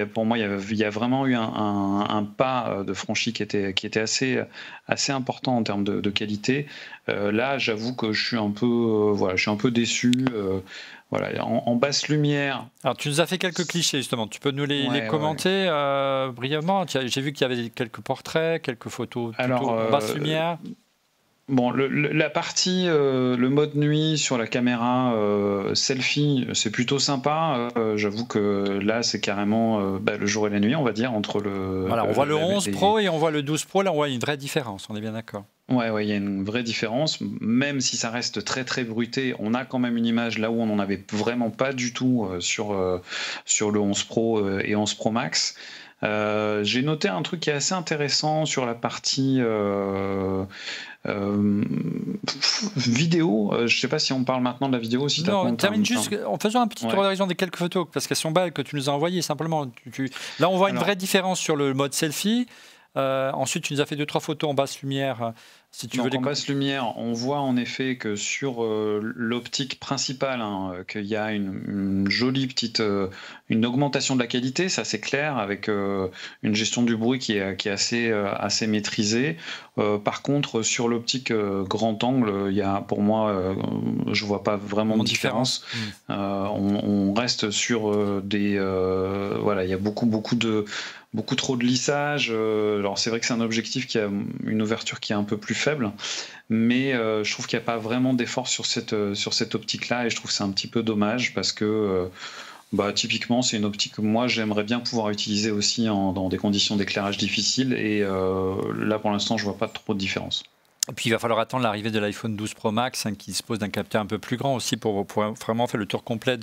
y a vraiment eu un pas de franchi qui était assez important en termes de qualité. Là, j'avoue que je suis un peu déçu. Voilà, en basse lumière. Alors, tu nous as fait quelques clichés, justement. Tu peux nous les commenter brièvement? J'ai vu qu'il y avait quelques portraits, quelques photos en basse lumière. Bon, la partie, le mode nuit sur la caméra selfie, c'est plutôt sympa. J'avoue que là, c'est carrément le jour et la nuit, on va dire, entre le... Voilà, on voit le 11 Pro et on voit le 12 Pro. Là, on voit une vraie différence, on est bien d'accord. Ouais, il y a une vraie différence. Même si ça reste très, très bruité, on a quand même une image là où on n'en avait vraiment pas du tout sur le 11 Pro et 11 Pro Max. J'ai noté un truc qui est assez intéressant sur la partie vidéo. Je ne sais pas si on parle maintenant de la vidéo. Si non, termine juste en faisant un petit tour d'horizon des quelques photos, parce qu'elles sont belles, que tu nous as envoyées simplement. Là, on voit une vraie différence sur le mode selfie. Ensuite, tu nous as fait 2-3 photos en basse lumière. Si tu veux en basse lumière, on voit en effet que sur l'optique principale, qu'il y a une jolie petite une augmentation de la qualité, ça c'est clair, avec une gestion du bruit qui est assez maîtrisée. Par contre, sur l'optique grand angle, il y a, pour moi, je vois pas vraiment de différence. On reste sur il y a beaucoup trop de lissage. Alors c'est vrai que c'est un objectif qui a une ouverture qui est un peu plus faible, mais je trouve qu'il n'y a pas vraiment d'effort sur cette optique-là, et je trouve que c'est un petit peu dommage parce que typiquement c'est une optique que moi j'aimerais bien pouvoir utiliser aussi dans des conditions d'éclairage difficiles, et là pour l'instant je vois pas trop de différence. Et puis il va falloir attendre l'arrivée de l'iPhone 12 Pro Max qui dispose d'un capteur un peu plus grand aussi pour vraiment faire le tour complet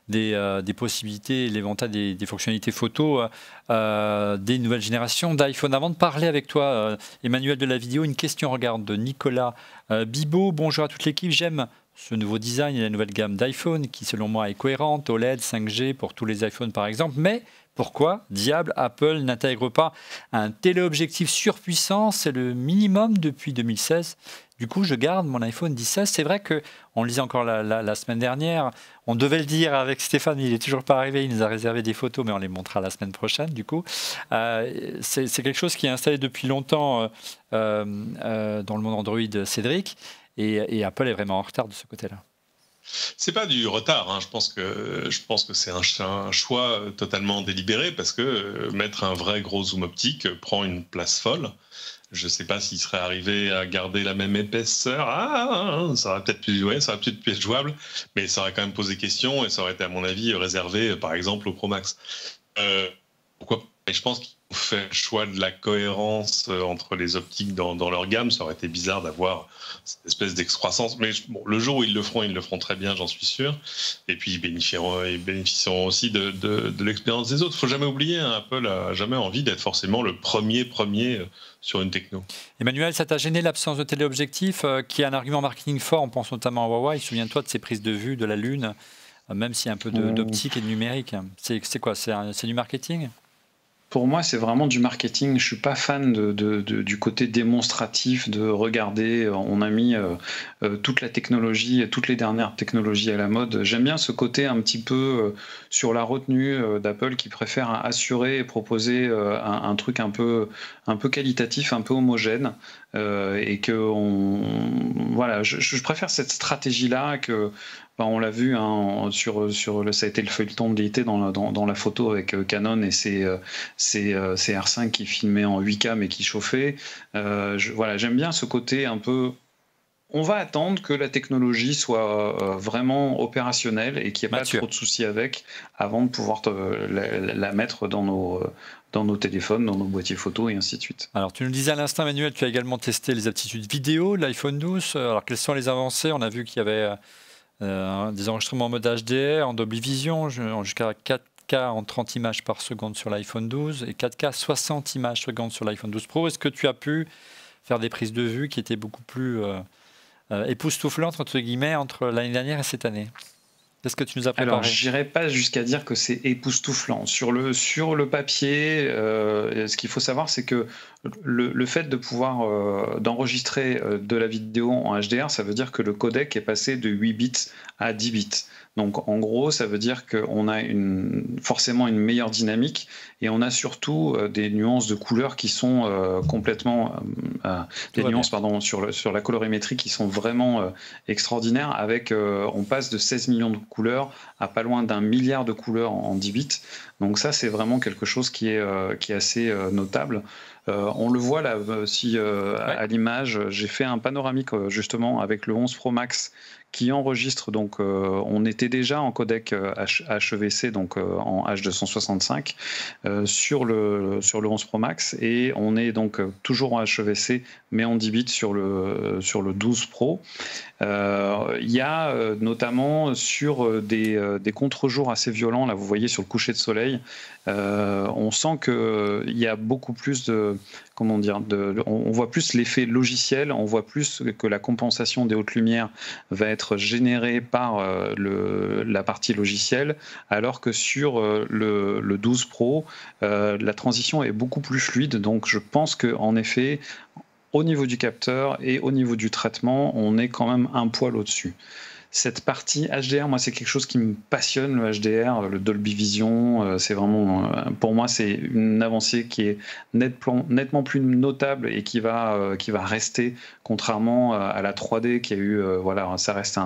des possibilités, l'éventail des fonctionnalités photo des nouvelles générations d'iPhone. Avant de parler avec toi, Emmanuel de la vidéo, une question regarde de Nicolas Bibot. Bonjour à toute l'équipe, j'aime ce nouveau design et la nouvelle gamme d'iPhone qui selon moi est cohérente, OLED, 5G pour tous les iPhones par exemple, mais pourquoi, diable, Apple n'intègre pas un téléobjectif surpuissant? C'est le minimum depuis 2016. Du coup, je garde mon iPhone 16. C'est vrai qu'on le disait encore la semaine dernière, on devait le dire avec Stéphane, il n'est toujours pas arrivé, il nous a réservé des photos, mais on les montrera la semaine prochaine, du coup. C'est quelque chose qui est installé depuis longtemps dans le monde Android, Cédric, et Apple est vraiment en retard de ce côté-là. C'est pas du retard, je pense que c'est un choix totalement délibéré, parce que mettre un vrai gros zoom optique prend une place folle. Je ne sais pas s'il serait arrivé à garder la même épaisseur. Ça aurait peut-être pu être jouable, mais ça aurait quand même posé question, et ça aurait été à mon avis réservé par exemple au Pro Max. Pourquoi pas? Et je pense qu'ils ont fait le choix de la cohérence entre les optiques dans leur gamme. Ça aurait été bizarre d'avoir cette espèce d'excroissance. Mais le jour où ils le feront très bien, j'en suis sûr. Et puis ils bénéficieront aussi de l'expérience des autres. Il ne faut jamais oublier, Apple n'a jamais envie d'être forcément le premier sur une techno. Emmanuel, ça t'a gêné l'absence de téléobjectif, qui est un argument marketing fort? On pense notamment à Huawei. Souviens-toi de ses prises de vue de la Lune, même s'il y a un peu d'optique et de numérique. C'est quoi? C'est du marketing? Pour moi, c'est vraiment du marketing. Je suis pas fan du côté démonstratif, de regarder, on a mis toute la technologie, toutes les dernières technologies à la mode. J'aime bien ce côté un petit peu sur la retenue d'Apple qui préfère assurer et proposer un truc un peu qualitatif, un peu homogène. Et que voilà, je préfère cette stratégie-là que on l'a vu hein, ça a été le feuilleton de l'été dans la photo avec Canon et ses R5 qui filmaient en 8K mais qui chauffaient. Voilà, j'aime bien ce côté un peu. On va attendre que la technologie soit vraiment opérationnelle et qu'il n'y ait pas trop de soucis avec avant de pouvoir la mettre dans nos téléphones, dans nos boîtiers photo et ainsi de suite. Alors, tu nous disais à l'instant, Emmanuel, tu as également testé les aptitudes vidéo de l'iPhone 12. Alors, quelles sont les avancées? On a vu qu'il y avait des enregistrements en mode HDR, en Dolby Vision, jusqu'à 4K en 30 images par seconde sur l'iPhone 12 et 4K 60 images par seconde sur l'iPhone 12 Pro. Est-ce que tu as pu faire des prises de vue qui étaient beaucoup plus époustouflantes, entre guillemets, entre l'année dernière et cette année? Qu'est-ce que tu nous as préparé? Alors, je n'irai pas jusqu'à dire que c'est époustouflant. Sur le papier, ce qu'il faut savoir, c'est que le fait de pouvoir d'enregistrer de la vidéo en HDR, ça veut dire que le codec est passé de 8 bits à 10 bits. Donc, en gros, ça veut dire qu'on a forcément une meilleure dynamique et on a surtout des nuances de couleurs qui sont complètement... sur la colorimétrie qui sont vraiment extraordinaires. On passe de 16 millions de couleurs à pas loin d'1 milliard de couleurs en 10 bits. Donc ça, c'est vraiment quelque chose qui est assez notable. On le voit là aussi à l'image. J'ai fait un panoramique justement avec le 11 Pro Max qui enregistre. Donc on était déjà en codec HEVC, donc en H265 sur le 11 Pro Max, et on est donc toujours en HEVC mais en 10 bits sur le 12 Pro. Il y a notamment sur des contre-jours assez violents, là vous voyez sur le coucher de soleil, on sent qu'il y a beaucoup plus on voit plus l'effet logiciel, on voit plus que la compensation des hautes lumières va être générée par la partie logicielle, alors que sur le 12 Pro, la transition est beaucoup plus fluide. Donc je pense qu'en effet, au niveau du capteur et au niveau du traitement, on est quand même un poil au-dessus. Cette partie HDR, moi, c'est quelque chose qui me passionne, le HDR, le Dolby Vision. C'est vraiment, pour moi, c'est une avancée qui est nettement plus notable et qui va rester, contrairement à la 3D qui a eu, ça reste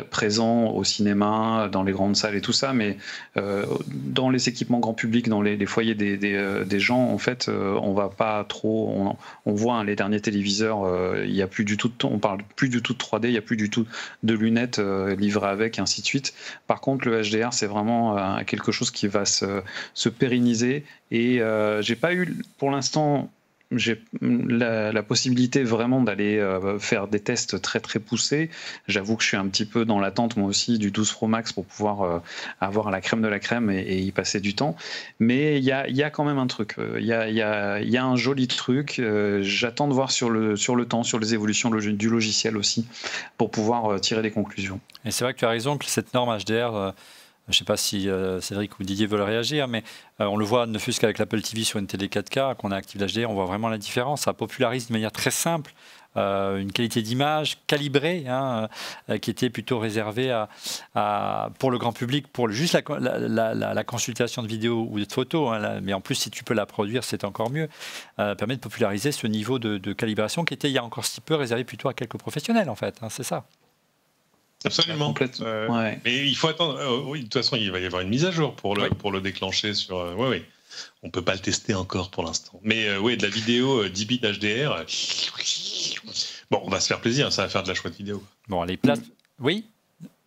présent au cinéma, dans les grandes salles et tout ça, mais dans les équipements grand public, dans les foyers des gens, en fait, on va pas trop. On voit les derniers téléviseurs, il y a plus du tout on parle plus du tout de 3D, il y a plus du tout de lunettes livrées avec, et ainsi de suite. Par contre, le HDR, c'est vraiment quelque chose qui va se pérenniser. Et j'ai pas eu, pour l'instant, j'ai la possibilité vraiment d'aller faire des tests très très poussés. J'avoue que je suis un petit peu dans l'attente moi aussi du 12 Pro Max pour pouvoir avoir la crème de la crème et y passer du temps. Mais il y a quand même un truc. Il y a un joli truc. J'attends de voir sur le temps, sur les évolutions du logiciel aussi, pour pouvoir tirer des conclusions. Et c'est vrai que tu as raison que cette norme HDR... je ne sais pas si Cédric ou Didier veulent réagir, mais on le voit ne fût-ce qu'avec l'Apple TV sur une télé 4K, qu'on a activé l'HDR, on voit vraiment la différence. Ça popularise de manière très simple une qualité d'image calibrée, qui était plutôt réservée pour le grand public, pour juste la consultation de vidéos ou de photos. Mais en plus, si tu peux la produire, c'est encore mieux. Permet de populariser ce niveau de calibration qui était il y a encore si peu réservé plutôt à quelques professionnels, en fait. C'est ça. Absolument. Ouais. Mais il faut attendre. Oui, de toute façon, il va y avoir une mise à jour pour le déclencher sur. Oui. On peut pas le tester encore pour l'instant. Mais oui, de la vidéo 10 bits HDR. Bon, on va se faire plaisir. Ça va faire de la chouette vidéo. Bon, les places. Oui.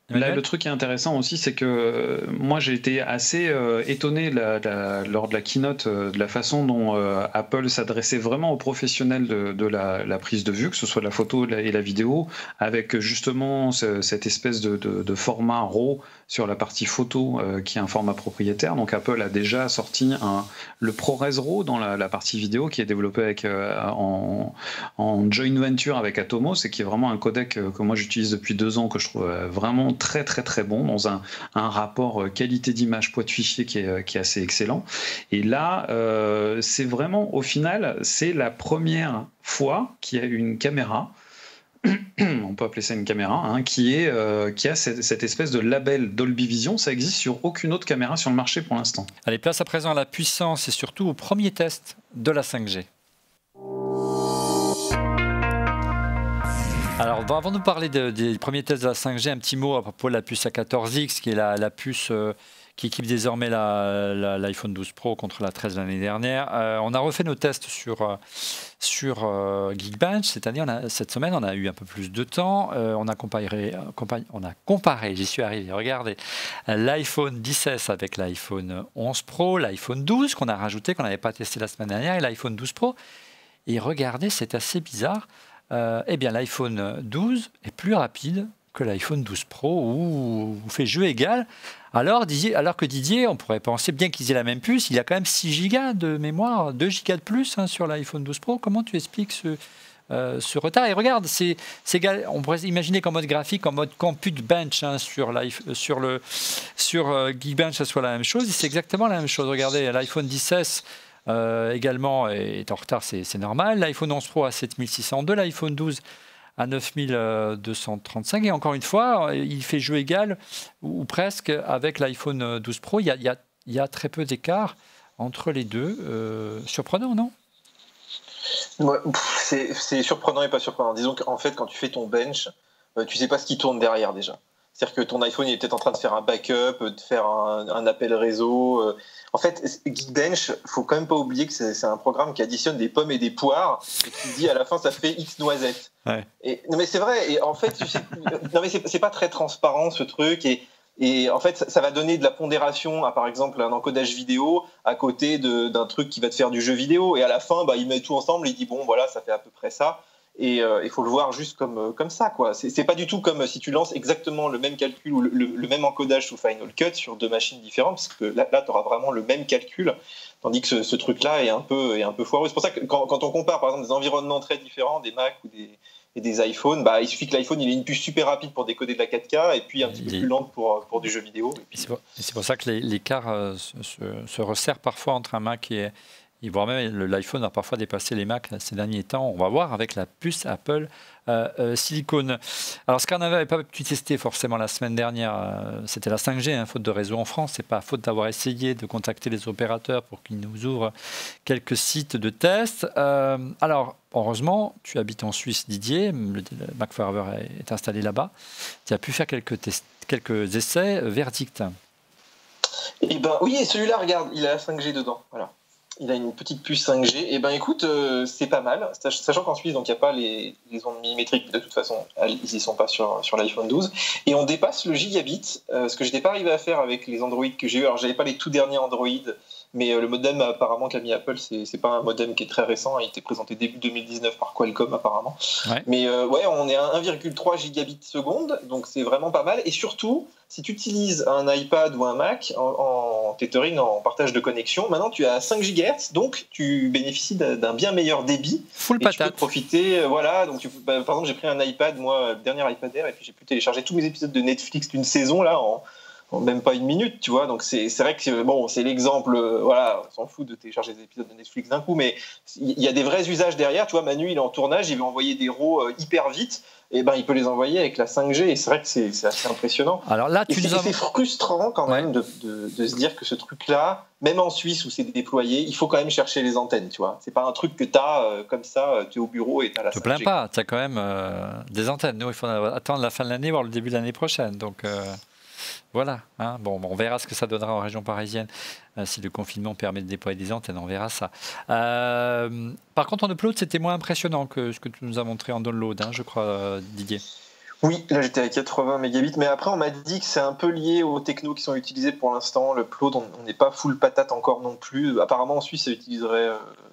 Là, le truc qui est intéressant aussi, c'est que moi j'ai été assez étonné lors de la keynote de la façon dont Apple s'adressait vraiment aux professionnels de la prise de vue, que ce soit la photo et la vidéo, avec justement cette espèce de format RAW sur la partie photo qui est un format propriétaire. Donc Apple a déjà sorti le ProRes RAW dans la partie vidéo qui est développé en joint venture avec Atomos et qui est vraiment un codec que moi j'utilise depuis 2 ans, que je trouve vraiment très très très bon, dans un rapport qualité d'image poids de fichier qui est assez excellent. Et là, c'est vraiment, au final, c'est la première fois qu'il y a une caméra, on peut appeler ça une caméra, hein, qui a cette espèce de label Dolby Vision. Ça existe sur aucune autre caméra sur le marché pour l'instant. Allez, place à présent à la puissance et surtout au premier test de la 5G. Alors, avant de nous parler des premiers tests de la 5G, un petit mot à propos de la puce A14X, qui est la puce qui équipe désormais l'iPhone 12 Pro contre la 13 l'année dernière. On a refait nos tests sur Geekbench. Cette semaine, on a eu un peu plus de temps. On a comparé, j'y suis arrivé, regardez, l'iPhone 10S avec l'iPhone 11 Pro, l'iPhone 12 qu'on a rajouté, qu'on n'avait pas testé la semaine dernière, et l'iPhone 12 Pro. Et regardez, c'est assez bizarre. Eh bien, l'iPhone 12 est plus rapide que l'iPhone 12 Pro, où vous fait jeu égal. Alors que Didier, on pourrait penser, bien qu'ils aient la même puce, il y a quand même 6 Go de mémoire, 2 Go de plus sur l'iPhone 12 Pro. Comment tu expliques ce retard? Et regarde, c'est égal. On pourrait imaginer qu'en mode graphique, en mode compute bench sur Geekbench, ça soit la même chose. Et c'est exactement la même chose. Regardez, l'iPhone 10S également est en retard, c'est normal. L'iPhone 11 Pro à 7602, l'iPhone 12 à 9235. Et encore une fois, il fait jeu égal ou presque avec l'iPhone 12 Pro. Il y a très peu d'écart entre les deux. Surprenant, non? Ouais, c'est surprenant et pas surprenant. Disons qu'en fait, quand tu fais ton bench, tu sais pas ce qui tourne derrière déjà. C'est-à-dire que ton iPhone est peut-être en train de faire un backup, de faire un appel réseau. En fait, Geekbench, faut quand même pas oublier que c'est un programme qui additionne des pommes et des poires et qui dit à la fin ça fait X noisettes. Ouais. Non mais c'est vrai. Et en fait, non mais c'est pas très transparent ce truc et en fait ça va donner de la pondération à par exemple un encodage vidéo à côté d'un truc qui va te faire du jeu vidéo et à la fin il met tout ensemble et il dit bon voilà ça fait à peu près ça. Et il faut le voir juste comme ça, quoi. C'est pas du tout comme si tu lances exactement le même calcul ou le même encodage sous Final Cut sur deux machines différentes, parce que là tu auras vraiment le même calcul, tandis que ce truc-là est un peu foireux. C'est pour ça que quand on compare par exemple des environnements très différents, des Mac ou des iPhones, il suffit que l'iPhone il ait une puce super rapide pour décoder de la 4K et puis un petit peu plus lente pour du jeu vidéo. C'est pour ça que l'écart se resserre parfois entre un Mac et voire même l'iPhone a parfois dépassé les Mac ces derniers temps. On va voir avec la puce Apple Silicon. Alors, ce qu'on n'avait pas pu tester forcément la semaine dernière, c'était la 5G, faute de réseau en France. C'est pas faute d'avoir essayé de contacter les opérateurs pour qu'ils nous ouvrent quelques sites de test. Alors, heureusement, tu habites en Suisse, Didier. Le Mac Forever est installé là-bas. Tu as pu faire quelques essais. Verdict. Eh ben oui, et celui-là, regarde, il a la 5G dedans. Voilà. Il a une petite puce 5G. Et ben écoute, c'est pas mal. Sachant qu'en Suisse, donc il n'y a pas les ondes millimétriques. De toute façon, ils n'y sont pas sur l'iPhone 12. Et on dépasse le gigabit, ce que je n'étais pas arrivé à faire avec les Android que j'ai eu. Alors j'avais pas les tout derniers Android, mais le modem apparemment qu'a mis Apple, c'est pas un modem qui est très récent. Il a été présenté début 2019 par Qualcomm apparemment. Ouais. Mais on est à 1,3 gigabits seconde, donc c'est vraiment pas mal. Et surtout, si tu utilises un iPad ou un Mac en tethering, en partage de connexion, maintenant tu as 5 GHz, donc tu bénéficies d'un bien meilleur débit. Full patate. Tu peux profiter, voilà. Donc par exemple, j'ai pris un iPad, moi, le dernier iPad Air, et puis j'ai pu télécharger tous mes épisodes de Netflix d'une saison là en même pas une minute, tu vois. Donc c'est vrai que bon, c'est l'exemple, voilà, on s'en fout de télécharger des épisodes de Netflix d'un coup, mais il y a des vrais usages derrière. Tu vois, Manu, il est en tournage, il veut envoyer des RAW hyper vite. Et il peut les envoyer avec la 5G et c'est vrai que c'est assez impressionnant. Alors là, c'est frustrant quand même de se dire que ce truc-là, même en Suisse où c'est déployé, il faut quand même chercher les antennes, tu vois. C'est pas un truc que tu as comme ça, tu es au bureau et tu as la 5G. Tu te plains pas, tu as quand même des antennes. Nous, il faut attendre la fin de l'année, voire le début de l'année prochaine. Donc voilà. Bon, on verra ce que ça donnera en région parisienne. Si le confinement permet de déployer des antennes, on verra ça. Par contre, en upload, c'était moins impressionnant que ce que tu nous as montré en download, je crois, Didier. Oui, là j'étais à 80 mégabits, mais après on m'a dit que c'est un peu lié aux technos qui sont utilisés pour l'instant. Le upload, on n'est pas full patate encore non plus. Apparemment en Suisse, ça utiliserait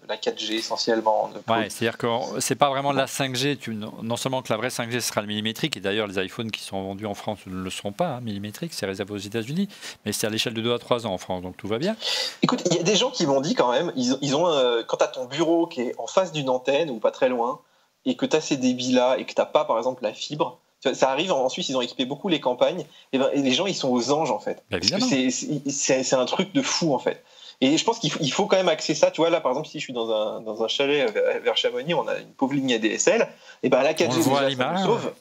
la 4G essentiellement. Ouais, c'est-à-dire que c'est pas vraiment de la 5G. Non seulement que la vraie 5G sera le millimétrique, et d'ailleurs les iPhones qui sont vendus en France ne le seront pas millimétrique, c'est réservé aux États-Unis, mais c'est à l'échelle de 2 à 3 ans en France, donc tout va bien. Écoute, il y a des gens qui m'ont dit quand même, ils ont quand tu as ton bureau qui est en face d'une antenne ou pas très loin, et que tu as ces débits-là et que tu n'as pas par exemple la fibre, Ça arrive, en Suisse, ils ont équipé beaucoup les campagnes, et les gens, ils sont aux anges, en fait. Parce que c'est un truc de fou, en fait. Et je pense qu'il faut quand même axer ça. Tu vois, là, par exemple, si je suis dans un chalet vers Chamonix, on a une pauvre ligne ADSL, et ben la 4G, déjà, ça nous sauve.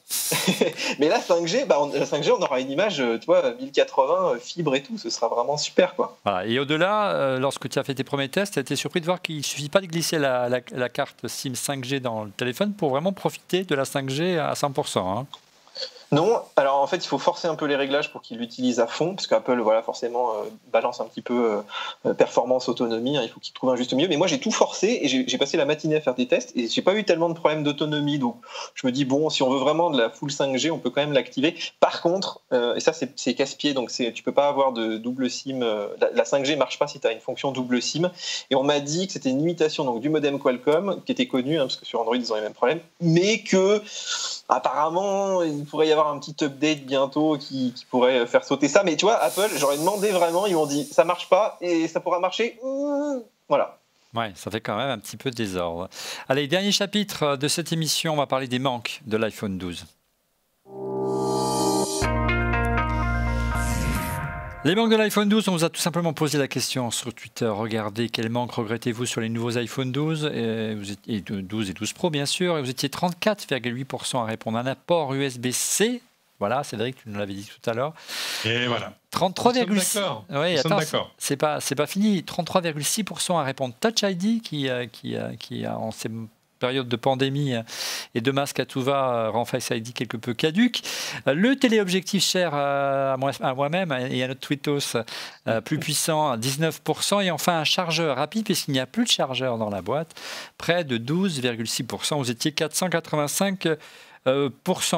Mais là, 5G, la 5G, on aura une image, tu vois, 1080, fibre et tout. Ce sera vraiment super, quoi. Voilà. Et au-delà, lorsque tu as fait tes premiers tests, tu as été surpris de voir qu'il ne suffit pas de glisser la carte SIM 5G dans le téléphone pour vraiment profiter de la 5G à 100%. Hein. Non, alors en fait, il faut forcer un peu les réglages pour qu'ils l'utilisent à fond, parce qu'Apple, voilà, forcément, balance un petit peu performance, autonomie, hein, il faut qu'ils trouvent un juste milieu. Mais moi, j'ai tout forcé et j'ai passé la matinée à faire des tests et j'ai pas eu tellement de problèmes d'autonomie. Donc, je me dis, bon, si on veut vraiment de la full 5G, on peut quand même l'activer. Par contre, et ça, c'est casse-pied, donc tu peux pas avoir de double SIM. La 5G marche pas si tu as une fonction double SIM. Et on m'a dit que c'était une limitation donc, du modem Qualcomm, qui était connu, hein, parce que sur Android, ils ont les mêmes problèmes, mais que apparemment, il pourrait y avoir un petit update bientôt qui pourrait faire sauter ça. Mais tu vois, Apple, j'aurais demandé vraiment, ils m'ont dit ça marche pas et ça pourra marcher. Voilà. Ouais, ça fait quand même un petit peu de désordre. Allez, dernier chapitre de cette émission, on va parler des manques de l'iPhone 12. Les manques de l'iPhone 12, on vous a tout simplement posé la question sur Twitter. Regardez, quels manques regrettez-vous sur les nouveaux iPhone 12 et 12 et 12 Pro, bien sûr. Et vous étiez 34,8% à répondre. Un apport USB-C. Voilà, Cédric, tu nous l'avais dit tout à l'heure. Et voilà. 33,6%. Oui, attends, c'est pas fini. 33,6% à répondre Touch ID qui a en ces période de pandémie et de masque à tout va rend Face ID quelque peu caduque. Le téléobjectif cher à moi-même et à notre Tweetos plus puissant, 19%. Et enfin un chargeur rapide puisqu'il n'y a plus de chargeur dans la boîte, près de 12,6%. Vous étiez 485%.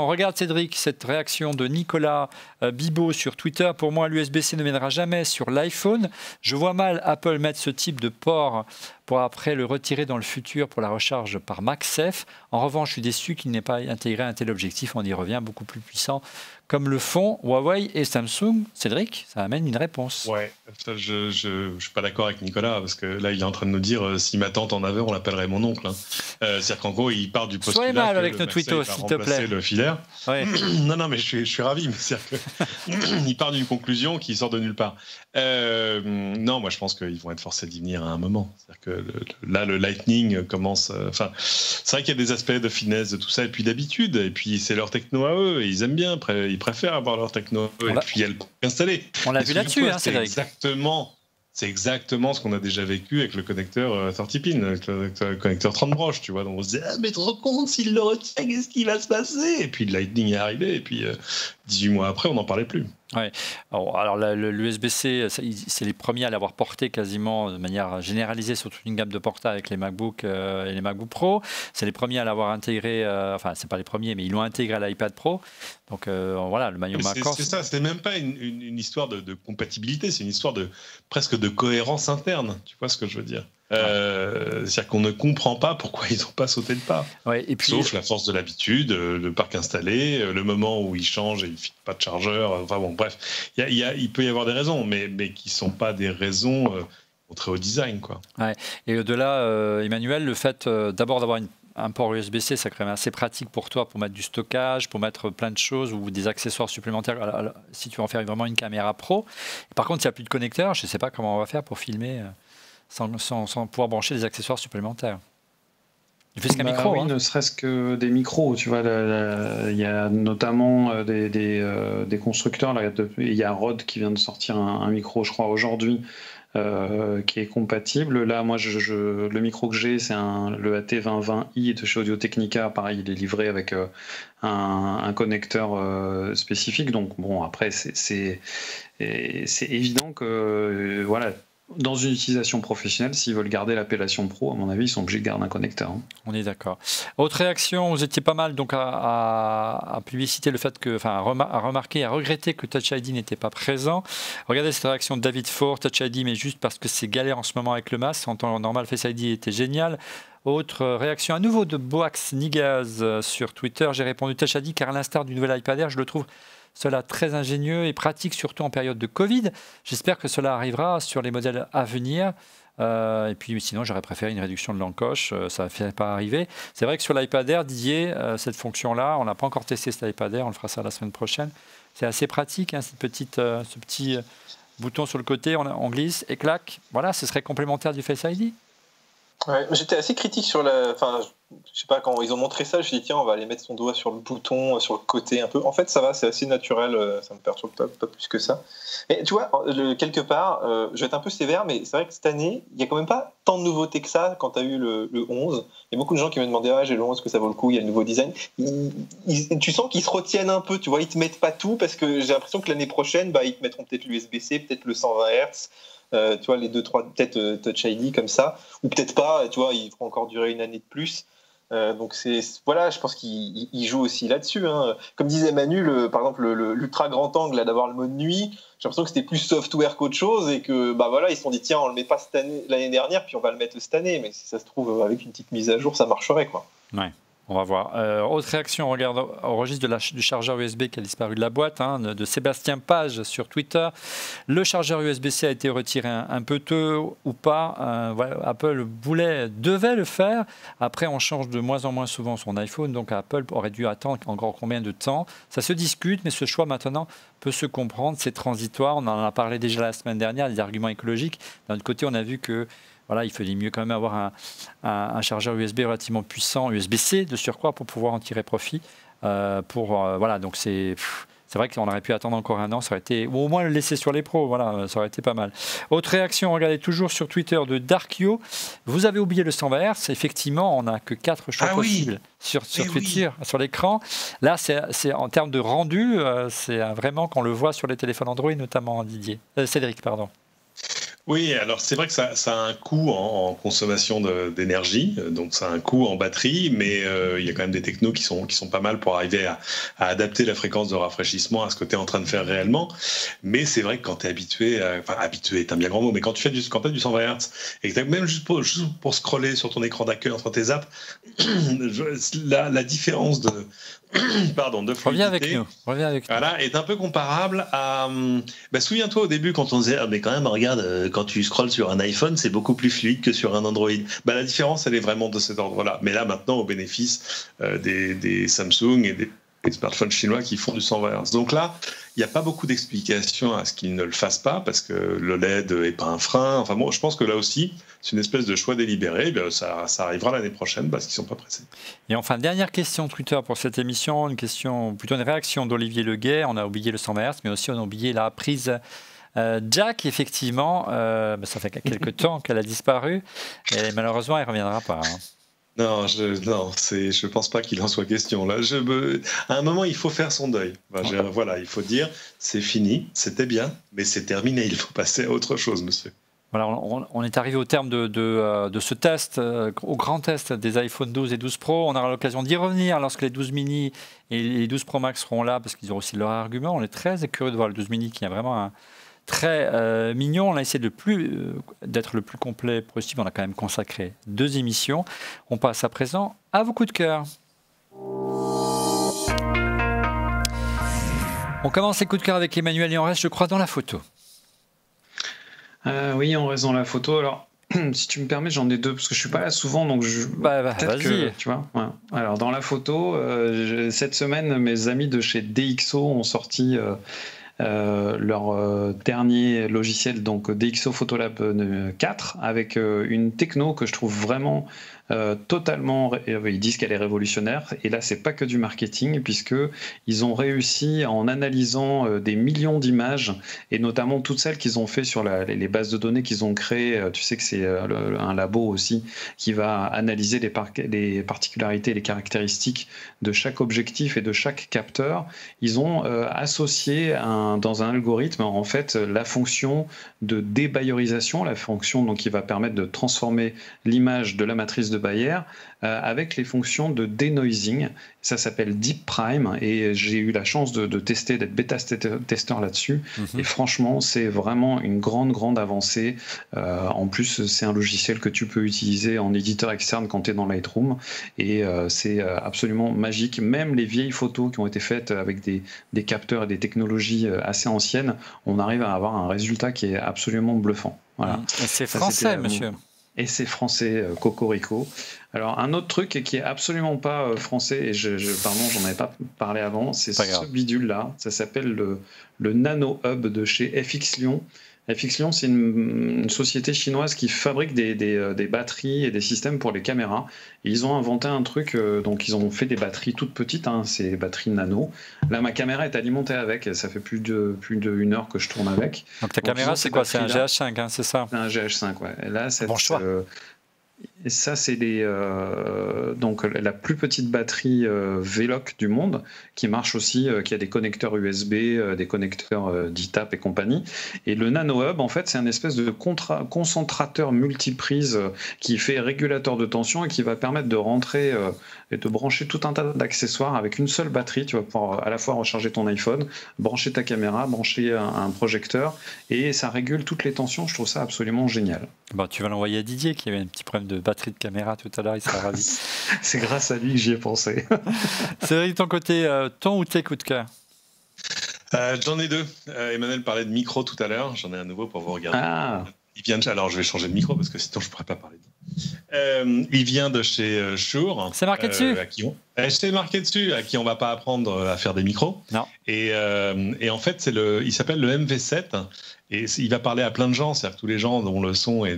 Regarde Cédric, cette réaction de Nicolas Bibot sur Twitter. Pour moi, l'USB-C ne mènera jamais sur l'iPhone. Je vois mal Apple mettre ce type de port pour après le retirer dans le futur pour la recharge par MagSafe. En revanche, je suis déçu qu'il n'ait pas intégré un téléobjectif, on y revient, beaucoup plus puissant, comme le font Huawei et Samsung. Cédric, ça amène une réponse. Ouais, je suis pas d'accord avec Nicolas, parce que là, il est en train de nous dire si ma tante en avait, on l'appellerait mon oncle. Hein. C'est-à-dire qu'en gros, il part du postulat que avec le tweetos, s'il te plaît. Le filaire. Ouais. Non, mais je suis ravi, mais c'est-à-dire qu'il part d'une conclusion qui sort de nulle part. Non, moi, je pense qu'ils vont être forcés d'y venir à un moment. C'est-à-dire que là, le Lightning commence... c'est vrai qu'il y a des aspects de finesse de tout ça, et puis d'habitude, et puis c'est leur techno à eux, et ils aiment bien, ils préfèrent avoir leur techno à eux, et puis elle est installée. On l'a vu là-dessus, hein, c'est C'est exactement ce qu'on a déjà vécu avec le connecteur 30 pin, avec le connecteur 30 broches, tu vois. Donc on se disait, mais te rends compte, s'il le retient, qu'est-ce qui va se passer? Et puis le Lightning est arrivé, et puis 18 mois après, on n'en parlait plus. Ouais. Alors l'USB-C, c'est les premiers à l'avoir porté quasiment de manière généralisée sur toute une gamme de portails avec les MacBook et les MacBook Pro. C'est les premiers à l'avoir intégré, enfin c'est pas les premiers, mais ils l'ont intégré à l'iPad Pro. Donc voilà, le maillot Macor. C'est ça, c'est même pas une histoire de compatibilité, c'est une histoire presque de cohérence interne. Tu vois ce que je veux dire? C'est-à-dire qu'on ne comprend pas pourquoi ils n'ont pas sauté le pas. Ouais, et puis, sauf la force de l'habitude, le parc installé, le moment où ils changent et ils ne fitent pas de chargeur. Enfin bon, bref, il peut y avoir des raisons, mais qui ne sont pas des raisons très au design, quoi. Ouais. Et au-delà, Emmanuel, le fait d'abord d'avoir un port USB-C, c'est quand même assez pratique pour toi pour mettre du stockage, pour mettre plein de choses ou des accessoires supplémentaires. Alors, si tu veux en faire vraiment une caméra pro. Par contre, s'il n'y a plus de connecteur, je ne sais pas comment on va faire pour filmer sans pouvoir brancher des accessoires supplémentaires. Il fait ce qu'un micro. Oui, ne serait-ce que des micros. Tu vois, il y a notamment des constructeurs. Là, il y a Rode qui vient de sortir un micro, je crois, aujourd'hui, qui est compatible. Là, moi, le micro que j'ai, c'est le AT2020i de chez Audio-Technica. Pareil, il est livré avec un connecteur spécifique. Donc, bon, après, c'est évident que, voilà, dans une utilisation professionnelle, s'ils veulent garder l'appellation pro, à mon avis, ils sont obligés de garder un connecteur. Hein. On est d'accord. Autre réaction, vous étiez pas mal donc à publiciter le fait que, enfin, à remarquer, à regretter que Touch ID n'était pas présent. Regardez cette réaction de David Ford, Touch ID, mais juste parce que c'est galère en ce moment avec le masque. En temps normal, Face ID était génial. Autre réaction à nouveau de Boax Nigaz sur Twitter. J'ai répondu Touch ID car à l'instar du nouvel iPad Air, je le trouve cela très ingénieux et pratique, surtout en période de Covid. J'espère que cela arrivera sur les modèles à venir. Et puis sinon, j'aurais préféré une réduction de l'encoche. Ça ne fait pas arriver. C'est vrai que sur l'iPad Air, Didier, cette fonction-là, on n'a pas encore testé cet iPad Air. On le fera ça la semaine prochaine. C'est assez pratique, hein, ce petit bouton sur le côté. On glisse et clac. Voilà, ce serait complémentaire du Face ID. Ouais, j'étais assez critique sur la. Enfin, je sais pas, quand ils ont montré ça, je me suis dit, tiens, on va aller mettre son doigt sur le bouton, sur le côté un peu. En fait, ça va, c'est assez naturel, ça me perturbe pas plus que ça. Et tu vois, quelque part, je vais être un peu sévère, mais c'est vrai que cette année, il n'y a quand même pas tant de nouveautés que ça quand tu as eu le 11. Il y a beaucoup de gens qui me demandaient, j'ai le 11, que ça vaut le coup, il y a le nouveau design. Tu sens qu'ils se retiennent un peu, tu vois, ils te mettent pas tout, parce que j'ai l'impression que l'année prochaine, ils te mettront peut-être l'USB-C, peut-être le 120 Hz. Tu vois, les 2-3, peut-être Touch ID comme ça, ou peut-être pas, tu vois, ils feront encore durer une année de plus. Donc voilà, je pense qu'il joue aussi là-dessus. Hein. Comme disait Manu, par exemple, l'ultra grand angle, là, d'avoir le mode nuit, j'ai l'impression que c'était plus software qu'autre chose et que voilà, ils se sont dit, tiens, on le met pas l'année dernière, puis on va le mettre cette année. Mais si ça se trouve, avec une petite mise à jour, ça marcherait, quoi. Ouais. On va voir. Autre réaction, on regarde au registre du chargeur USB qui a disparu de la boîte, de Sébastien Page sur Twitter. Le chargeur USB-C a été retiré un peu tôt ou pas. Apple devait le faire. Après, on change de moins en moins souvent son iPhone, donc Apple aurait dû attendre encore combien de temps. Ça se discute, mais ce choix maintenant peut se comprendre. C'est transitoire. On en a parlé déjà la semaine dernière, des arguments écologiques. D'un autre côté, on a vu que il fallait mieux quand même avoir un chargeur USB relativement puissant, USB-C de surcroît, pour pouvoir en tirer profit. Donc c'est vrai qu'on aurait pu attendre encore un an, ça aurait été, ou au moins le laisser sur les pros, ça aurait été pas mal. Autre réaction, regardez toujours sur Twitter de Darkio. Vous avez oublié le 120 Hz. Effectivement, on n'a que 4 choix possibles sur Twitter, sur l'écran. Là, c'est en termes de rendu, c'est vraiment qu'on le voit sur les téléphones Android, notamment Cédric, pardon. Oui, alors c'est vrai que ça a un coût en consommation d'énergie, donc ça a un coût en batterie, mais il y a quand même des technos qui sont pas mal pour arriver à adapter la fréquence de rafraîchissement à ce que tu es en train de faire réellement. Mais c'est vrai que quand tu es habitué est un bien grand mot, mais quand tu fais du 120 Hz et que tu as même juste pour scroller sur ton écran d'accueil entre tes apps, la différence de fluidité. Reviens avec nous. Voilà, est un peu comparable à. Souviens-toi au début quand on disait mais quand même regarde quand tu scrolles sur un iPhone c'est beaucoup plus fluide que sur un Android. La différence elle est vraiment de cet ordre-là. Mais là maintenant au bénéfice des Samsung et des smartphones chinois qui font du 120 Hz. Donc là, il n'y a pas beaucoup d'explications à ce qu'ils ne le fassent pas parce que le LED n'est pas un frein. Enfin bon, je pense que là aussi, c'est une espèce de choix délibéré. Ça arrivera l'année prochaine parce qu'ils ne sont pas pressés. Et enfin, dernière question Twitter pour cette émission, plutôt une réaction d'Olivier Leguet. On a oublié le 120 Hz, mais aussi on a oublié la prise jack, effectivement. Ça fait quelques temps qu'elle a disparu et malheureusement, elle ne reviendra pas. Non, je pense pas qu'il en soit question. Là, à un moment, il faut faire son deuil. Il faut dire, c'est fini, c'était bien, mais c'est terminé. Il faut passer à autre chose, monsieur. Voilà, on est arrivé au terme de ce test, au grand test des iPhone 12 et 12 Pro. On aura l'occasion d'y revenir lorsque les 12 mini et les 12 Pro Max seront là, parce qu'ils auront aussi leur argument. On est très curieux de voir le 12 mini qui a vraiment très mignon. On a essayé d'être le plus complet possible. On a quand même consacré 2 émissions. On passe à présent à vos coups de cœur. On commence les coups de cœur avec Emmanuel et on reste, je crois, dans la photo. Oui, on reste dans la photo. Alors, si tu me permets, j'en ai 2 parce que je suis pas là souvent, donc peut-être que tu vois. Ouais. Alors, dans la photo, cette semaine, mes amis de chez DxO ont sorti leur dernier logiciel, donc DxO Photolab 4, avec une techno que je trouve vraiment totalement, ils disent qu'elle est révolutionnaire, et là c'est pas que du marketing, puisque ils ont réussi en analysant des millions d'images, et notamment toutes celles qu'ils ont fait sur les bases de données qu'ils ont créées. Tu sais que c'est un labo aussi qui va analyser les particularités et les caractéristiques de chaque objectif et de chaque capteur. Ils ont associé dans un algorithme en fait la fonction de débayorisation, la fonction donc qui va permettre de transformer l'image de la matrice de de Bayer avec les fonctions de denoising. Ça s'appelle Deep Prime et j'ai eu la chance de tester, d'être bêta-testeur là-dessus. Et franchement, c'est vraiment une grande avancée. En plus, c'est un logiciel que tu peux utiliser en éditeur externe quand tu es dans Lightroom et c'est absolument magique. Même les vieilles photos qui ont été faites avec des capteurs et des technologies assez anciennes, on arrive à avoir un résultat qui est absolument bluffant. Voilà. Et c'est français, monsieur. Et c'est français, cocorico. Alors, un autre truc qui est absolument pas français, et pardon, j'en avais pas parlé avant, c'est ce bidule-là. Ça s'appelle le Nano Hub de chez FX Lyon. FX Lyon, c'est une société chinoise qui fabrique des batteries et des systèmes pour les caméras. Et ils ont inventé un truc, donc ils ont fait des batteries toutes petites, c'est des batteries nano. Là, ma caméra est alimentée avec, ça fait plus d'une heure que je tourne avec. Donc ta caméra, c'est quoi? C'est un GH5, c'est ça? C'est un GH5, ouais. Et là, bon choix. Et ça, c'est donc la plus petite batterie VLOC du monde, qui marche aussi, qui a des connecteurs USB, des connecteurs DTAP et compagnie. Et le Nano Hub, en fait, c'est un espèce de concentrateur multiprise qui fait régulateur de tension et qui va permettre de rentrer et de brancher tout un tas d'accessoires avec une seule batterie. Tu vas pouvoir à la fois recharger ton iPhone, brancher ta caméra, brancher un projecteur, et ça régule toutes les tensions. Je trouve ça absolument génial. Bon, tu vas l'envoyer à Didier qui avait un petit problème de batterie de caméra tout à l'heure, il sera ravi. C'est grâce à lui que j'y ai pensé. C'est vrai, de ton côté, ton ou tes coups de cœur? J'en ai deux. Emmanuel parlait de micro tout à l'heure, j'en ai un nouveau pour vous regarder. Alors je vais changer de micro parce que sinon je ne pourrais pas parler. Il vient de chez Shure. C'est marqué dessus. C'est marqué dessus, à qui on ne va pas apprendre à faire des micros. Non. Et en fait, il s'appelle le MV7. Et il va parler à plein de gens, c'est-à-dire tous les gens dont le son et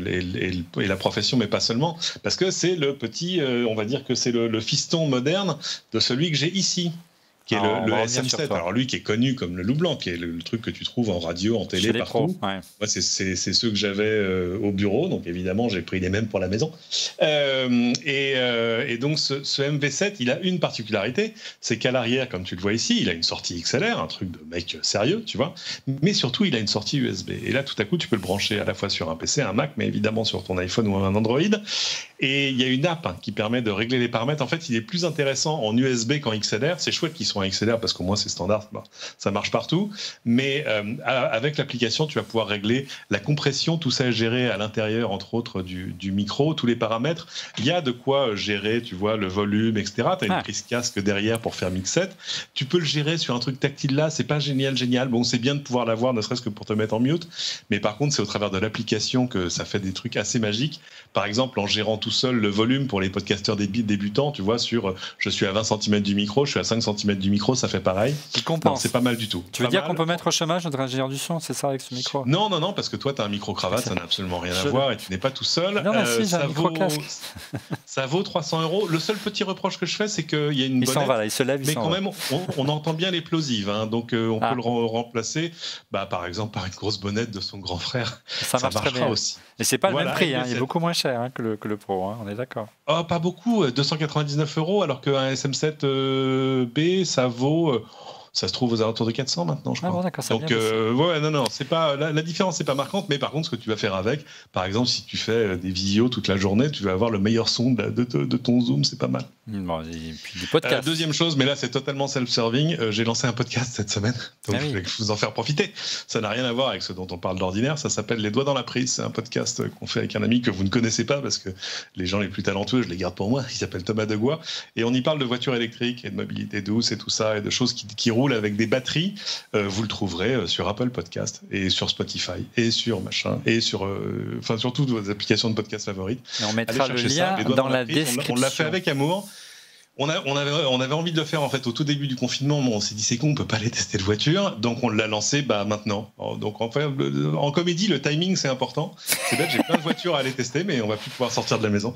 la profession, mais pas seulement, parce que c'est le petit, on va dire que c'est le fiston moderne de celui que j'ai ici, qui est le SM7. Alors lui qui est connu comme le loup blanc, qui est le truc que tu trouves en radio, en télé, partout. Ouais. Moi, c'est ceux que j'avais au bureau, donc évidemment j'ai pris les mêmes pour la maison. Et donc ce MV7, il a une particularité, c'est qu'à l'arrière, comme tu le vois ici, il a une sortie XLR, un truc de mec sérieux, tu vois, mais surtout il a une sortie USB. Et là, tout à coup, tu peux le brancher à la fois sur un PC, un Mac, mais évidemment sur ton iPhone ou un Android. Et il y a une app qui permet de régler les paramètres. En fait, il est plus intéressant en USB qu'en XLR. C'est chouette qu'ils soient en XLR parce qu'au moins c'est standard, ça marche partout. Mais avec l'application, tu vas pouvoir régler la compression, tout ça est géré à l'intérieur, entre autres, du micro, tous les paramètres. Il y a de quoi gérer, tu vois, le volume, etc. Tu as une prise casque derrière pour faire mixette. Tu peux le gérer sur un truc tactile là, c'est pas génial. Bon, c'est bien de pouvoir l'avoir, ne serait-ce que pour te mettre en mute. Mais par contre, c'est au travers de l'application que ça fait des trucs assez magiques. Par exemple, en gérant tout seul le volume pour les podcasteurs débutants, tu vois, je suis à 20 cm du micro, je suis à 5 cm du micro, ça fait pareil. Non, c'est pas mal du tout. Tu veux dire qu'on peut mettre au chômage notre ingénieur du son, c'est ça, avec ce micro? Non, parce que toi, tu as un micro-cravate, ça n'a absolument rien à voir et tu n'es pas tout seul. Non, si, j'ai un micro-casque. Ça vaut 300 €. Le seul petit reproche que je fais, c'est qu'il y a une bonnette. Il s'en va, là, il se lève, mais quand même, on entend bien les plosives, donc on peut le remplacer, par exemple, par une grosse bonnette de son grand frère. Ça marchera aussi. Mais c'est pas le même prix, il est beaucoup moins cher que le Pro, on est d'accord. Oh, pas beaucoup, 299 €, alors qu'un SM7B, ça vaut... Ça se trouve aux alentours de 400 maintenant, je crois. Bon, d'accord, donc, c'est pas la différence, c'est pas marquante, mais par contre, ce que tu vas faire avec, par exemple, si tu fais des visios toute la journée, tu vas avoir le meilleur son de ton Zoom, c'est pas mal. Bon, et puis des podcasts. Deuxième chose, mais là, c'est totalement self-serving. J'ai lancé un podcast cette semaine, donc je vais vous en faire profiter. Ça n'a rien à voir avec ce dont on parle d'ordinaire. Ça s'appelle Les Doigts dans la Prise. C'est un podcast qu'on fait avec un ami que vous ne connaissez pas parce que les gens les plus talentueux, je les garde pour moi. Il s'appelle Thomas Degois, et on y parle de voitures électriques et de mobilité douce et tout ça, et de choses qui roulent avec des batteries. Vous le trouverez sur Apple Podcast et sur Spotify et sur machin et sur toutes vos applications de podcast favorites. Et on mettra le lien dans la description. On l'a fait avec amour. On avait envie de le faire en fait au tout début du confinement, mais on s'est dit c'est con, on peut pas aller tester de voiture, donc on l'a lancé maintenant. Donc en comédie, le timing c'est important. C'est bête, j'ai plein de voitures à aller tester, mais on va plus pouvoir sortir de la maison.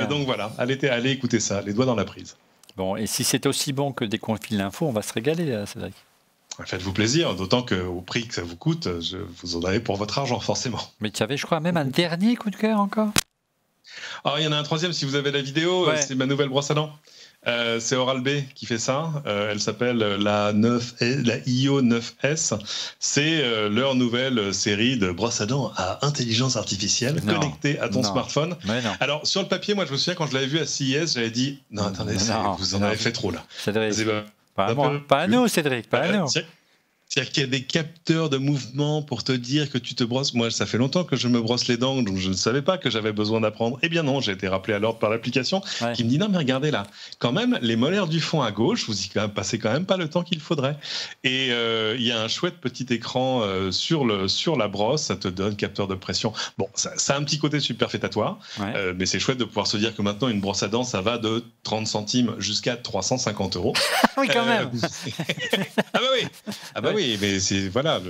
Donc voilà, allez écouter ça, les doigts dans la prise. Bon, et si c'est aussi bon que dès qu'on file l'info, on va se régaler, Cédric. Faites-vous plaisir, d'autant qu'au prix que ça vous coûte, vous en avez pour votre argent, forcément. Mais tu avais, je crois, même un dernier coup de cœur encore. Alors, il y en a un troisième, si vous avez la vidéo, c'est ma nouvelle brosse à dents. C'est Oral-B qui fait ça. Elle s'appelle la IO 9S. C'est leur nouvelle série de brosses à dents à intelligence artificielle connectée à ton smartphone. Alors, sur le papier, moi, je me souviens quand je l'avais vu à CES, j'avais dit non, attendez, vous en avez fait trop là. Pas à nous, Cédric, pas à nous. C'est-à-dire qu'il y a des capteurs de mouvement pour te dire que tu te brosses. Moi, ça fait longtemps que je me brosse les dents, donc je ne savais pas que j'avais besoin d'apprendre. Eh bien non, j'ai été rappelé à l'ordre par l'application qui me dit non, mais regardez là, quand même, les molaires du fond à gauche, vous y passez quand même pas le temps qu'il faudrait. Et il y a un chouette petit écran sur la brosse, ça te donne capteur de pression. Bon, ça a un petit côté superfétatoire, mais c'est chouette de pouvoir se dire que maintenant, une brosse à dents, ça va de 30 centimes jusqu'à 350 €. Oui, quand même. Ah bah oui, mais c'est voilà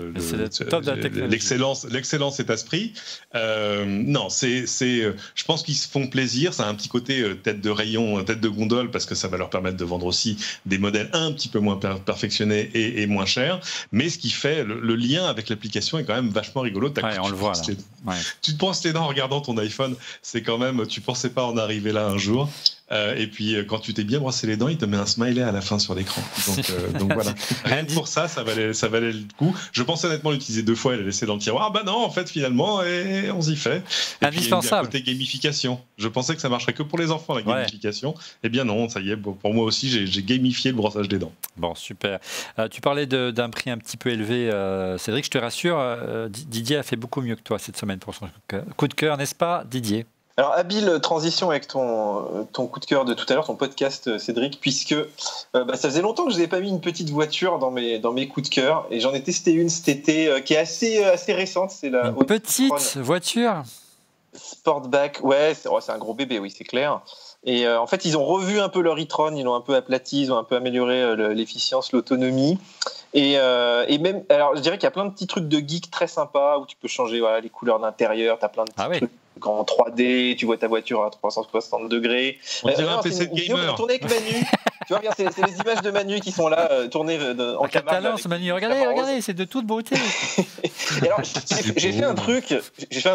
l'excellence est à ce prix. Non, je pense qu'ils se font plaisir. Ça a un petit côté tête de rayon, tête de gondole, parce que ça va leur permettre de vendre aussi des modèles un petit peu moins perfectionnés et moins chers. Mais ce qui fait le lien avec l'application est quand même vachement rigolo. On le voit là. Tu te brosses les dents en regardant ton iPhone. C'est quand même, tu pensais pas en arriver là un jour. Et puis quand tu t'es bien brossé les dents, il te met un smiley à la fin sur l'écran. Donc voilà. Rien que pour ça valait le coup. Je pensais honnêtement l'utiliser 2 fois et la laisser dans le tiroir. Ah bah non, en fait finalement, et on s'y fait. Et indispensable. Puis, côté gamification. Je pensais que ça marcherait que pour les enfants la gamification. Eh bien non, ça y est. Pour moi aussi, j'ai gamifié le brossage des dents. Bon, super. Tu parlais d'un prix un petit peu élevé, Cédric. Je te rassure, Didier a fait beaucoup mieux que toi cette semaine pour son coup de cœur, n'est-ce pas, Didier? Alors, habile transition avec ton coup de cœur de tout à l'heure, ton podcast, Cédric, puisque ça faisait longtemps que je n'avais pas mis une petite voiture dans mes coups de cœur, et j'en ai testé une cet été qui est assez récente. C'est la petite voiture Sportback. Ouais, c'est un gros bébé, oui, c'est clair. Et en fait, ils ont revu un peu leur e-tron, ils l'ont un peu aplati, ils ont un peu amélioré l'efficience, l'autonomie. Et même, alors je dirais qu'il y a plein de petits trucs de geek très sympas où tu peux changer les couleurs d'intérieur, tu as plein de petits trucs en 3D, tu vois ta voiture à 360 degrés. On dirait un PC de gamer. Tourné avec Manu. Tu vois, c'est les images de Manu qui sont là, tournées en catalan. Manu, regardez, c'est de toute beauté. Et alors, j'ai fait un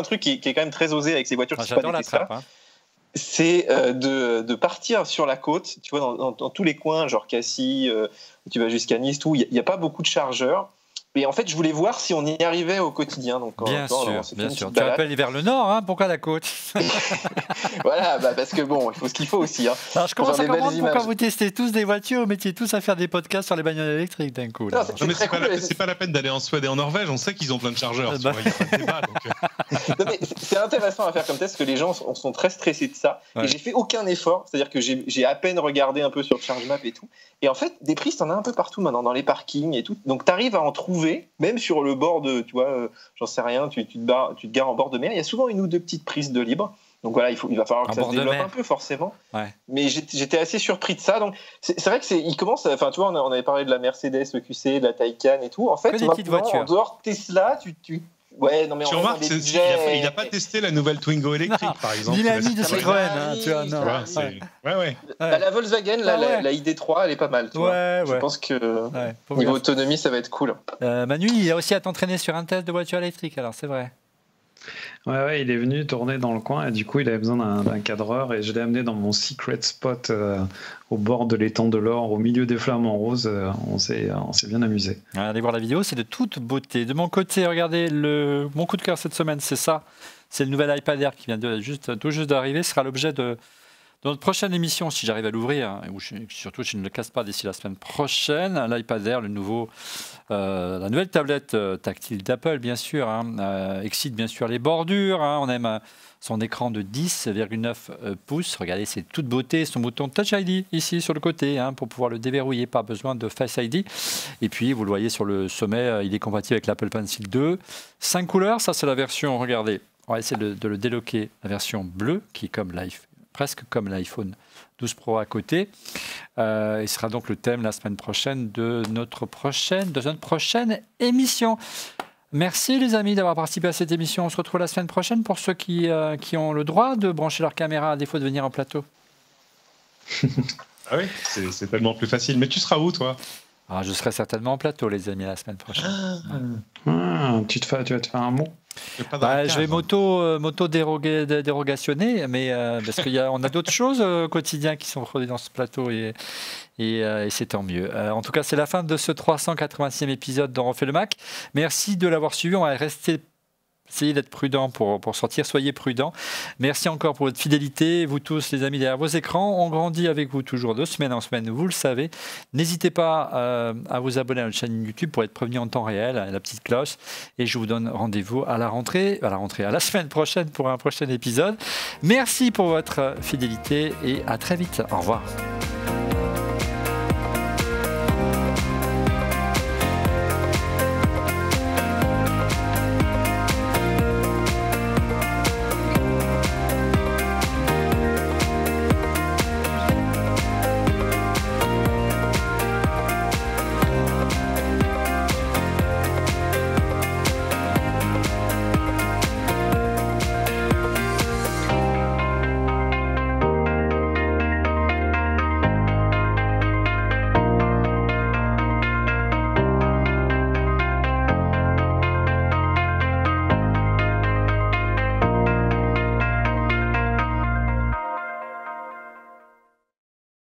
truc qui est quand même très osé avec ces voitures qui sont pas des Tesla. C'est de partir sur la côte, tu vois, dans tous les coins, genre Cassis, tu vas jusqu'à Nice, tout. Il n'y a pas beaucoup de chargeurs. Et en fait, je voulais voir si on y arrivait au quotidien. Donc, bien sûr. Tu rappelles vers le nord, hein, pourquoi la côte? Voilà, parce que bon, il faut ce qu'il faut aussi. Hein. Alors, je commence à comprendre pourquoi vous testez tous des voitures, vous mettiez tous à faire des podcasts sur les bagnoles électriques d'un coup. Là. Non, mais c'est pas la peine d'aller en Suède et en Norvège, on sait qu'ils ont plein de chargeurs. Il n'y a pas de débat. Non, mais c'est intéressant à faire comme test, parce que les gens sont très stressés de ça. Ouais. Et j'ai fait aucun effort, c'est-à-dire que j'ai à peine regardé un peu sur ChargeMap et tout. Et en fait, des prises, t'en as un peu partout maintenant, dans les parkings et tout. Donc, t'arrives à en trouver, même sur le bord de, tu vois, j'en sais rien, tu te gares en bord de mer. Il y a souvent une ou deux petites prises de libre. Donc voilà, il va falloir que ça se développe un peu, forcément. Ouais. Mais j'étais assez surpris de ça. Donc, c'est vrai qu'il commence, enfin, tu vois, on avait parlé de la Mercedes, le QC, de la Taycan et tout. En fait, maintenant, en dehors de Tesla, ouais, non mais tu remarques, il n'a pas testé la nouvelle Twingo électrique, par exemple. Il a mis de Citroën, hein, tu vois. Non. Ouais. La Volkswagen, la ID3, elle est pas mal. Tu vois. Je pense que niveau autonomie, ça va être cool. Manu, il a aussi à t'entraîner sur un test de voiture électrique, alors c'est vrai. Ouais, il est venu tourner dans le coin et du coup il avait besoin d'un cadreur et je l'ai amené dans mon secret spot au bord de l'étang de l'Or, au milieu des flamants roses. On s'est bien amusé. Allez voir la vidéo, c'est de toute beauté. De mon côté, regardez, mon coup de cœur cette semaine, c'est ça. C'est le nouvel iPad Air qui vient tout juste d'arriver. Ce sera l'objet de notre prochaine émission, si j'arrive à l'ouvrir, ou surtout je ne le casse pas d'ici la semaine prochaine. L'iPad Air, la nouvelle tablette tactile d'Apple, bien sûr, excite bien sûr les bordures. On aime son écran de 10,9 pouces. Regardez, c'est toute beauté. Son bouton Touch ID ici sur le côté pour pouvoir le déverrouiller, pas besoin de Face ID. Et puis, vous le voyez sur le sommet, il est compatible avec l'Apple Pencil 2. 5 couleurs, ça c'est la version, regardez, on va essayer de le déloquer, la version bleue, qui est presque comme l'iPhone 12 Pro à côté. Il sera donc le thème la semaine prochaine de notre prochaine émission. Merci les amis d'avoir participé à cette émission. On se retrouve la semaine prochaine pour ceux qui ont le droit de brancher leur caméra à défaut de venir en plateau. Ah oui, c'est tellement plus facile. Mais tu seras où toi? Je serai certainement en plateau les amis la semaine prochaine. Tu vas te faire un mot. Je vais dérogationner, mais parce qu'on a d'autres choses au quotidien qui sont produites dans ce plateau et c'est tant mieux. En tout cas, c'est la fin de ce 386e épisode d'On refait le Mac. Merci de l'avoir suivi. On va rester. Essayez d'être prudent pour sortir, soyez prudents. Merci encore pour votre fidélité. Vous tous, les amis derrière vos écrans, on grandit avec vous toujours de semaine en semaine, vous le savez. N'hésitez pas à vous abonner à notre chaîne YouTube pour être prévenu en temps réel, à la petite cloche. Et je vous donne rendez-vous à la semaine prochaine pour un prochain épisode. Merci pour votre fidélité et à très vite. Au revoir.